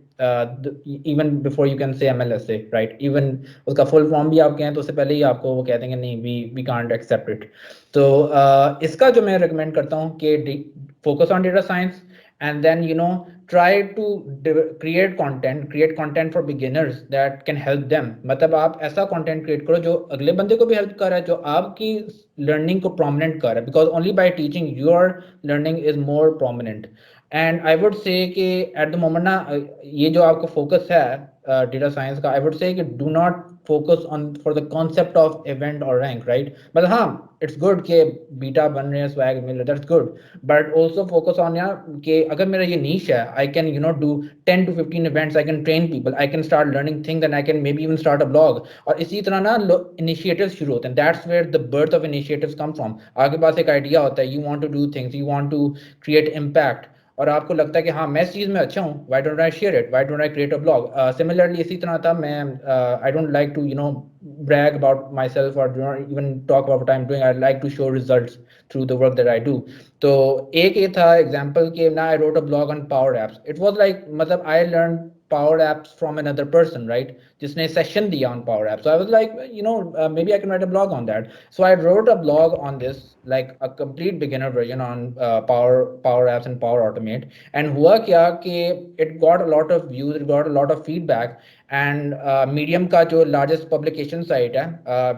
even before you can say MLSA, right? Even उसका full form भी आप कहें तो उससे पहले ही आपको वो कह देंगे नहीं, we can't accept it। तो इसका जो मैं recommend करता हूँ कि focus on data science and then you know try to create content for beginners that can help them। मतलब आप ऐसा content create करो जो अगले बंदे को भी help कर रहा है, जो आपकी learning को prominent कर रहा है, because only by teaching your learning is more prominent। And I would say कि एट द मोमेंट ना ये जो आपका फोकस है डेटा साइंस का, आई वुड से कि do not focus on for the concept of event और रैंक, राइट? मतलब हाँ इट्स गुड कि बीटा बन रहे हैं, स्वैग मिल रहा है, that's good, but also focus on यार कि अगर मेरा ये नीश है, I can you know do 10 to 15 events, I can train people, I can start learning things and I can maybe even start a blog. और इसी तरह ना इनिशिएटिव शुरू होते हैं, that's where the birth of initiatives come from. आपके पास एक आइडिया होता है, you want to do things, you want to create impact, और आपको लगता है कि हाँ मैं इस चीज़ में अच्छा हूँ, why don't I share it, why don't I create a blog. Similarly इसी तरह था मैं, I don't like to you know brag about myself or do not even talk about what I'm doing, I like to show results through the work that I do। तो एक ये था example कि ना I wrote a blog on Power Apps, it was like मतलब I learned Power Apps from another person, right? जिसने session दिया on Power Apps, so I was like you know maybe I can write a blog on that, so I wrote a blog on this, like a complete beginner version on Power Apps and Power Automate। and हुआ क्या कि it got a lot of views, it got a lot of feedback, and Medium का जो largest publication site है,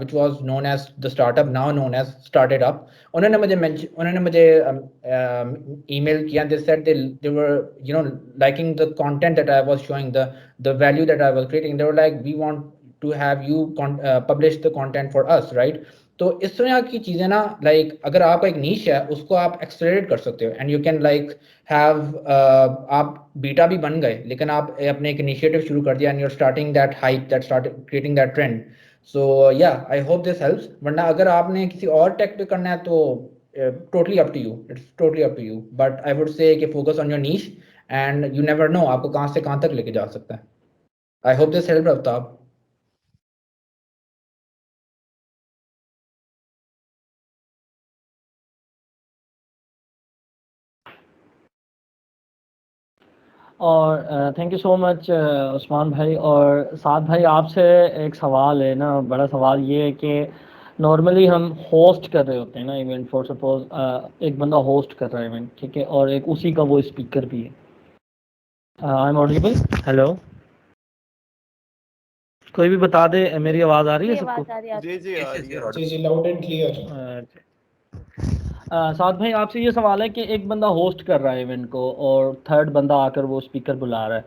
which was known as the startup, now known as Started Up, उन्होंने मुझे email किया, they said they were you know liking the content that I was showing, the value that I was creating, they were like we want to have you publish the content for us, right? तो इस तरह की चीजें ना, like अगर आपका एक नीश है उसको आप एक्सप्लोरेट कर सकते हो, and you can like have आप बीटा भी बन गए, लेकिन आप अपने एक इनिशिएटिव शुरू कर दिया, and you are starting that hype, that start creating that trend. So yeah I hope this helps, वरना अगर आपने किसी और टेक पे करना है तो totally up to you, it's totally up to you, but I would say कि focus on your niche, and you never know आपको कहाँ से कहाँ तक लेके जा सकता है। I hope this help Aftab. और thank you so much Usman भाई। और साद भाई आपसे एक सवाल है ना, बड़ा सवाल ये है कि नॉर्मली हम होस्ट कर रहे होते हैं ना इवेंट, फॉर सपोज एक बंदा होस्ट कर रहा है इवेंट, ठीक है, और एक उसी का वो स्पीकर भी है। I am audible? हेलो, कोई भी बता दे, मेरी आवाज़ आ रही है सबको? जी जी आ रही है। जी लाउड एंड क्लियर। साद भाई आपसे ये सवाल है कि एक बंदा होस्ट कर रहा है इवेंट को और थर्ड बंदा आकर वो स्पीकर बुला रहा है,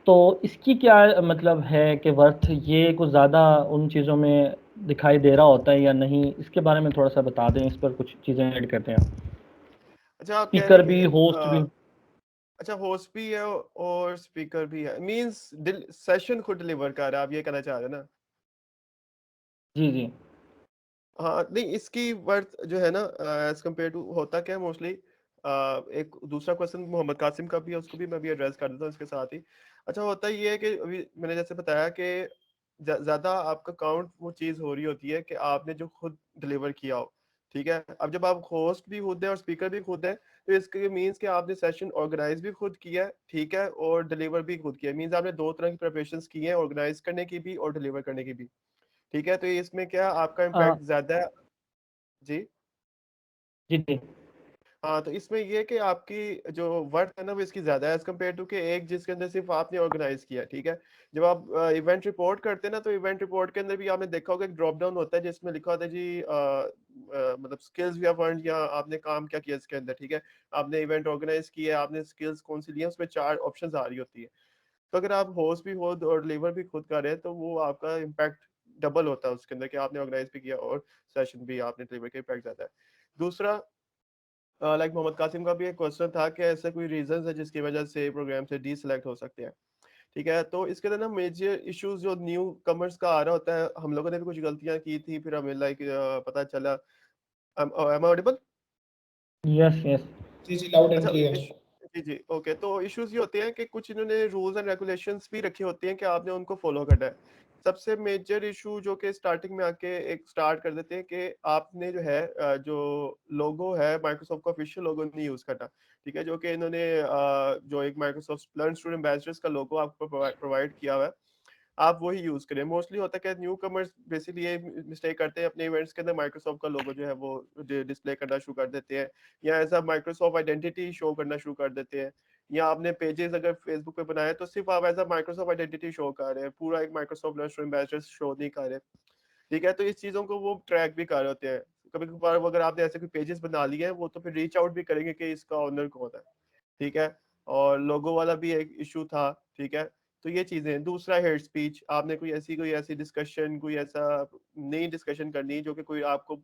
तो इसकी क्या मतलब है कि वर्थ ये कुछ ज़्यादा उन चीज़ों में दिखाई दे रहा होता है या नहीं, इसके बारे में थोड़ा सा बता दें, इस पर कुछ चीज़ें ऐड करते हैं। अच्छा आप कह रहे स्पीकर हैं भी, कि होस्ट भी। अच्छा होस्ट भी है और स्पीकर भी है, मींस सेशन खुद डिलीवर कर रहा है, आप ये कहना चाह रहे हैं ना? जी जी हाँ नहीं, इसकी वर्थ जो है ना एज कम्पेयर टू होता क्या है मोस्टली, एक दूसरा क्वेश्चन मोहम्मद कासिम का भी है, उसको भी मैं भी एड्रेस कर देता हूँ इसके साथ ही। अच्छा होता ये है कि अभी मैंने जैसे बताया कि ज्यादा आपका काउंट वो चीज हो रही होती है कि आपने जो खुद डिलीवर किया हो, ठीक है। अब जब आप होस्ट भी खुद है और स्पीकर भी खुद है, तो इसके मीन्स कि आपने सेशन ऑर्गेनाइज भी खुद किया है, ठीक है, और डिलीवर भी खुद किया है, मीन्स आपने दो तरह की प्रिपरेशन की है, ऑर्गेनाइज करने की भी और डिलीवर करने की भी, ठीक है। तो इसमें क्या आपका इम्पैक्ट ज्यादा है? जी जी जी हाँ, तो इसमें ये है कि आपकी जो वर्थ है ना वो इसकी ज्यादा है एज कम्पेयर टू कि एक जिसके अंदर सिर्फ आपने ऑर्गेनाइज किया, ठीक है। जब आप इवेंट रिपोर्ट करते हैं ना, तो इवेंट रिपोर्ट के अंदर भी आपने देखा होगा एक ड्रॉप डाउन होता है जिसमें लिखा होता है जी मतलब स्किल्स वी हैव अर्न्ड, या आपने काम क्या किया इसके अंदर, ठीक है। आपने इवेंट ऑर्गेनाइज किया, आपने स्किल्स कौन सी ली है, उसमें 4 ऑप्शंस आ रही होती है। तो अगर आप होस्ट भी हो और डिलीवर भी खुद कर रहे हैं, तो वो आपका इम्पैक्ट डबल होता है उसके अंदर कि आपने ऑर्गेनाइज भी किया और सेशन भी आपने डिलीवर किया, इम्पैक्ट ज्यादा है। दूसरा लाइक मोहम्मद कासिम का भी एक क्वेश्चन था कि ऐसा कोई रीजन है जिसकी वजह से प्रोग्राम से डी सिलेक्ट हो सकते हैं, ठीक है। तो इसके अंदर ना मेजर इश्यूज जो न्यू कमर्स का आ रहा होता है, हम लोगों ने भी कुछ गलतियां की थी, फिर हमें लाइक पता चला। am I audible? Yes yes. जी जी, लाउड एंड अच्छा क्लियर। जी जी ओके। तो इश्यूज ये होते हैं कि कुछ इन्होंने रूल्स एंड रेगुलेशंस भी रखे होते हैं कि आपने उनको फॉलो करना है। सबसे मेजर इशू जो कि स्टार्टिंग में आके एक स्टार्ट कर देते हैं कि आपने जो है जो लोगो है माइक्रोसॉफ्ट का ऑफिशियल लोगो नहीं यूज करना। ठीक है, जो कि इन्होंने जो एक माइक्रोसॉफ्ट लर्न स्टूडेंट एम्बेसडर्स का लोगो आपको प्रोवाइड किया हुआ है, आप वही यूज करें। मोस्टली होता है कि न्यू कमर्स बेसिकली ये मिस्टेक करते हैं, अपने इवेंट्स के अंदर माइक्रोसॉफ्ट का लोगो जो है वो डिस्प्ले करना शुरू कर देते हैं, या ऐसा माइक्रोसॉफ्ट आइडेंटिटी शो करना शुरू कर देते हैं। या आपने पेजेस अगर फेसबुक पे बनाए तो सिर्फ आप ऐसा माइक्रोसॉफ्ट आइडेंटिटी शो कर रहे हैं, पूरा एक माइक्रोसॉफ्ट लर्न एम्बेसडर शो नहीं कर रहे। ठीक है, तो इस चीजों को वो ट्रैक भी कर रहे होते हैं। कभी कभार अगर आपने ऐसे कोई पेजेस बना लिए हैं, वो तो फिर रीच आउट भी करेंगे कि इसका ओनर कौन है। ठीक है, और लोगो वाला भी एक इशू था। ठीक है, तो ये चीजें। दूसरा हेड स्पीच, आपने कोई ऐसी डिस्कशन, कोई ऐसा नई डिस्कशन करनी जो कि कोई आपको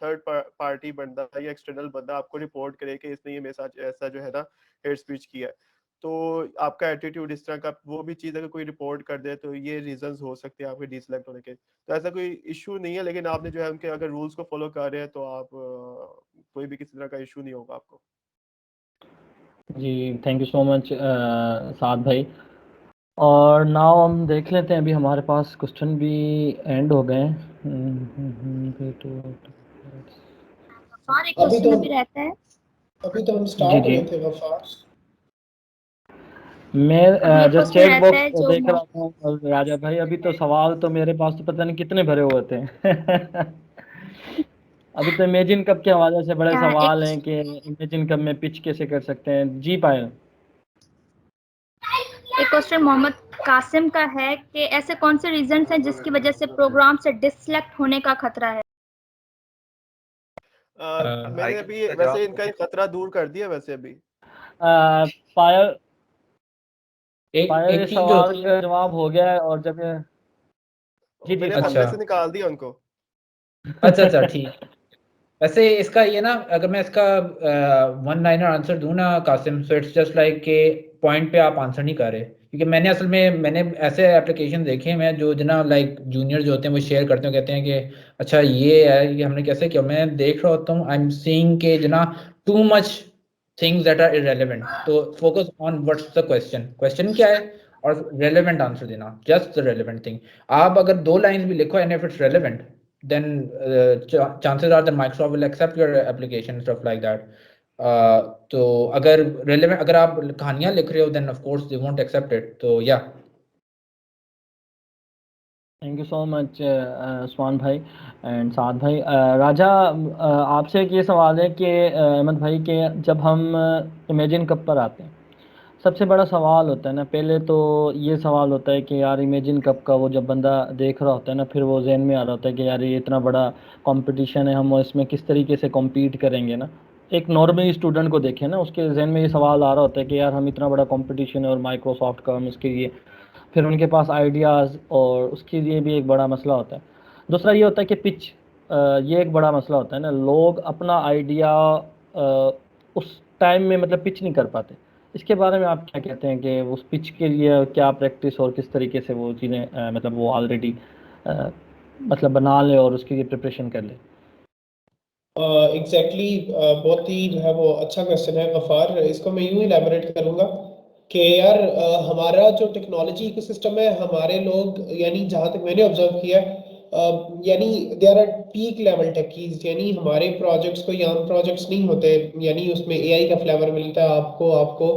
थर्ड पार्टी बंदा या एक्सटर्नल बंदा आपको रिपोर्ट करे कि इसने ये मेरे साथ ऐसा जो है ना हेड स्पीच किया है, तो आपका एटीट्यूड इस तरह का, वो भी चीज अगर कोई रिपोर्ट कर दे तो ये रीजंस हो सकते हैं आपके डिसलेक्ट होने के। तो ऐसा कोई इशू नहीं है, लेकिन आपने जो है उनके अगर रूल्स को फॉलो कर रहे हैं तो आप कोई भी किसी तरह का इशू नहीं होगा आपको। जी थैंक यू सो मच साद भाई। और नाउ हम देख लेते हैं, अभी हमारे पास क्वेश्चन भी एंड हो गए हैं। और एक अभी तो क्वेश्चन अभी रहता है। हम जी स्टार्ट जी, हुए थे गफ्फार। मैं अब ये जस्ट क्वेश्चन चैट रहता बॉक्स है जो देख रहा था और राजा भाई, अभी तो सवाल तो मेरे पास तो पता नहीं कितने भरे हुए थे। अभी तो इमेजिन कप के हवाले से बड़े सवाल हैं कि इमेजिन कप में पिच कैसे कर सकते हैं। जी पायल। एक क्वेश्चन मोहम्मद कासिम का है कि ऐसे कौन से रीजंस हैं जिसकी वजह से प्रोग्राम से डिसलेक्ट होने का खतरा है। मैंने अभी वैसे इनका एक खतरा दूर कर दिया वैसे अभी। पायल एक पायल, ये एक चीज जो सवाल का जवाब हो गया है। और जब ये जी जी मैंने पायल। बंदे अच्छा से निकाल दिया उनको। अच्छा ठीक। वैसे इसका ये ना, अगर मैं इसका वन लाइनर आंसर दूं ना Qasim, so it's just like के पॉइंट पे आप आंसर नहीं कर रहे, क्योंकि मैंने असल में ऐसे एप्लीकेशन देखे हैं जो जना लाइक जूनियर जो होते हैं वो शेयर करते हैं, कहते हैं कि अच्छा ये है, ये हमने कैसे किया। मैं देख रहा होता हूँ, आई एम सीइंग के जना too much things that are irrelevant. तो focus on what's the question, question क्या है, और रेलेवेंट आंसर देना, जस्ट द रेलेवेंट थिंग। आप अगर 2 लाइन भी लिखो and if it's relevant, then chances are that Microsoft will accept your application, stuff like that. तो अगर relevant, अगर आप कहानियां लिख रहे हो, then of course they won't accept it. तो yeah. Thank you so much Usman भाई एंड साद भाई। राजा, आपसे एक ये सवाल है कि अहमद भाई के जब हम इमेजिन कप पर आते हैं, सबसे बड़ा सवाल होता है ना, पहले तो ये सवाल होता है कि यार इमेजिन कप का वो जब बंदा देख रहा होता है ना, फिर वो जहन में आ रहा होता है कि यार ये इतना बड़ा कंपटीशन है, हम इसमें किस तरीके से कॉम्पीट करेंगे ना। एक नॉर्मल स्टूडेंट को देखें ना, उसके जहन में ये सवाल आ रहा होता है कि यार हम इतना बड़ा कंपटीशन है और माइक्रोसॉफ्ट का, हम उसके लिए फिर उनके पास आइडियाज़, और उसके लिए भी एक बड़ा मसला होता है। दूसरा ये होता है कि पिच, ये एक बड़ा मसला होता है ना, लोग अपना आइडिया उस टाइम में मतलब पिच नहीं कर पाते। इसके बारे में आप क्या कहते हैं कि उस पिच के लिए क्या प्रैक्टिस और किस तरीके से वो चीज़ें मतलब वो ऑलरेडी मतलब बना ले और उसके लिए प्रिपरेशन कर ले। एग्जैक्टली बहुत ही जो है वो अच्छा क्वेश्चन है गफ्फार। इसको मैं यूं इलेबोरेट करूंगा कि यार हमारा जो टेक्नोलॉजी इकोसिस्टम है, हमारे लोग यानी जहाँ तक मैंने ऑब्जर्व किया यानी there are peak level techies, यानी हमारे प्रोजेक्ट्स कोई आम प्रोजेक्ट्स नहीं होते, यानी उसमें एआई का फ्लेवर मिलता है आपको,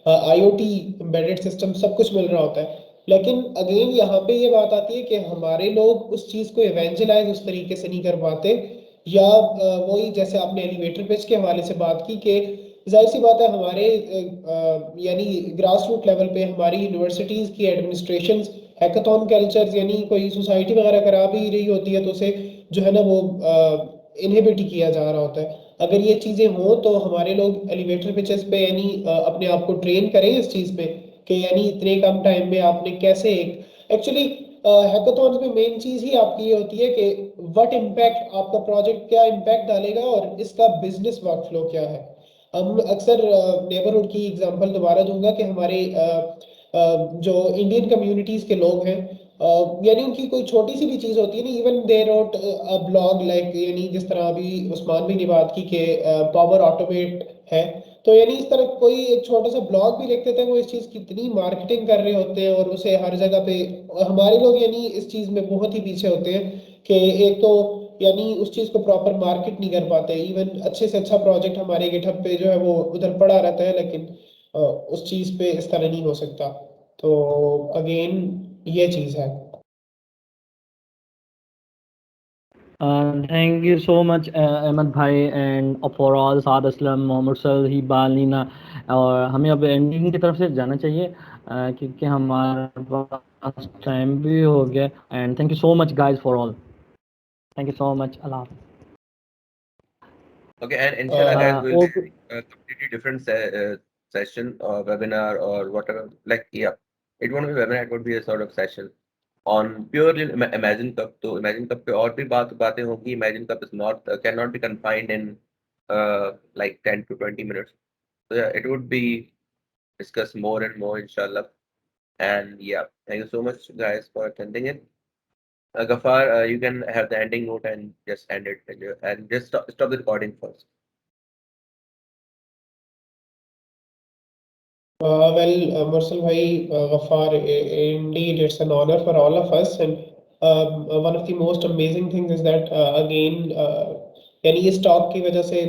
आईओटी एम्बेडेड सिस्टम सब कुछ मिल रहा होता है। लेकिन अगेन यहाँ पे ये बात आती है कि हमारे लोग उस चीज को इवेंजलाइज उस तरीके से नहीं कर पाते, या वही जैसे आपने एलिवेटर पिच के हवाले से बात की कि जाहिर सी बात है हमारे यानी ग्रास रूट लेवल पे हमारी यूनिवर्सिटीज की एडमिनिस्ट्रेशन हैकाथॉन कल्चर, यानी कोई सोसाइटी वगैरह करा भी रही होती है तो उसे जो है ना वो इनहिबिट किया जा रहा होता है। अगर ये चीजें हों तो हमारे लोग एलिवेटर पिचेस पे यानी अपने आप को ट्रेन करें इस चीज पे कि यानी इतने कम टाइम में आपने कैसे एक एक्चुअली हैकाथॉन्स में मेन चीज ही आपकी ये होती है कि व्हाट इम्पैक्ट आपका प्रोजेक्ट क्या इम्पैक्ट डालेगा और इसका बिजनेस वर्कफ्लो क्या है। हम अक्सर नेबरहुड की एग्जांपल दोबारा दूंगा कि हमारे जो इंडियन कम्युनिटीज के लोग हैं, यानी उनकी कोई छोटी सी भी चीज होती है ना, even they wrote a blog like, यानी जिस तरह अभी उस्मान भी ने बात की कि पावर ऑटोमेट है, तो यानी इस तरह कोई एक छोटा सा ब्लॉग भी लिख देते हैं, वो इस चीज की इतनी मार्केटिंग कर रहे होते हैं और उसे हर जगह पे, हमारे लोग यानी इस चीज में बहुत ही पीछे होते हैं कि एक तो यानी उस चीज को प्रॉपर मार्केट नहीं कर पाते। इवन अच्छे से अच्छा प्रोजेक्ट हमारे गिटहब पे जो है वो उधर पड़ा रहता है, लेकिन उस चीज पे इस तरह नहीं हो सकता। तो अगेन ये चीज है। Thank you so much Ahmed भाई and for all Saad Aslam, Mohammad Sal, Hibal, Neena. और हमें अब एंडिंग की तरफ से जाना चाहिए क्योंकि हमारे पास टाइम भी हो गया। And thank you so much guys for all, thank you so much, अल्लाह हाफ़िज़। Okay, and inshallah, guys, we'll Okay. do a completely different session or webinar or whatever. Like, yeah, it won't be webinar; it would be a sort of session on purely Imagine Cup. तो Imagine Cup पे और भी बातें होंगी. Imagine Cup is not cannot be confined in like 10 to 20 minutes. So yeah, it would be discussed more and more, inshallah. And yeah, thank you so much, guys, for attending it. Ghaffar, you can have the ending note and just end it and just stop the recording first. Mursal bhai, Ghaffar, indeed it's an honor for all of us, and one of the most amazing things is that again यानी इस talk की वजह से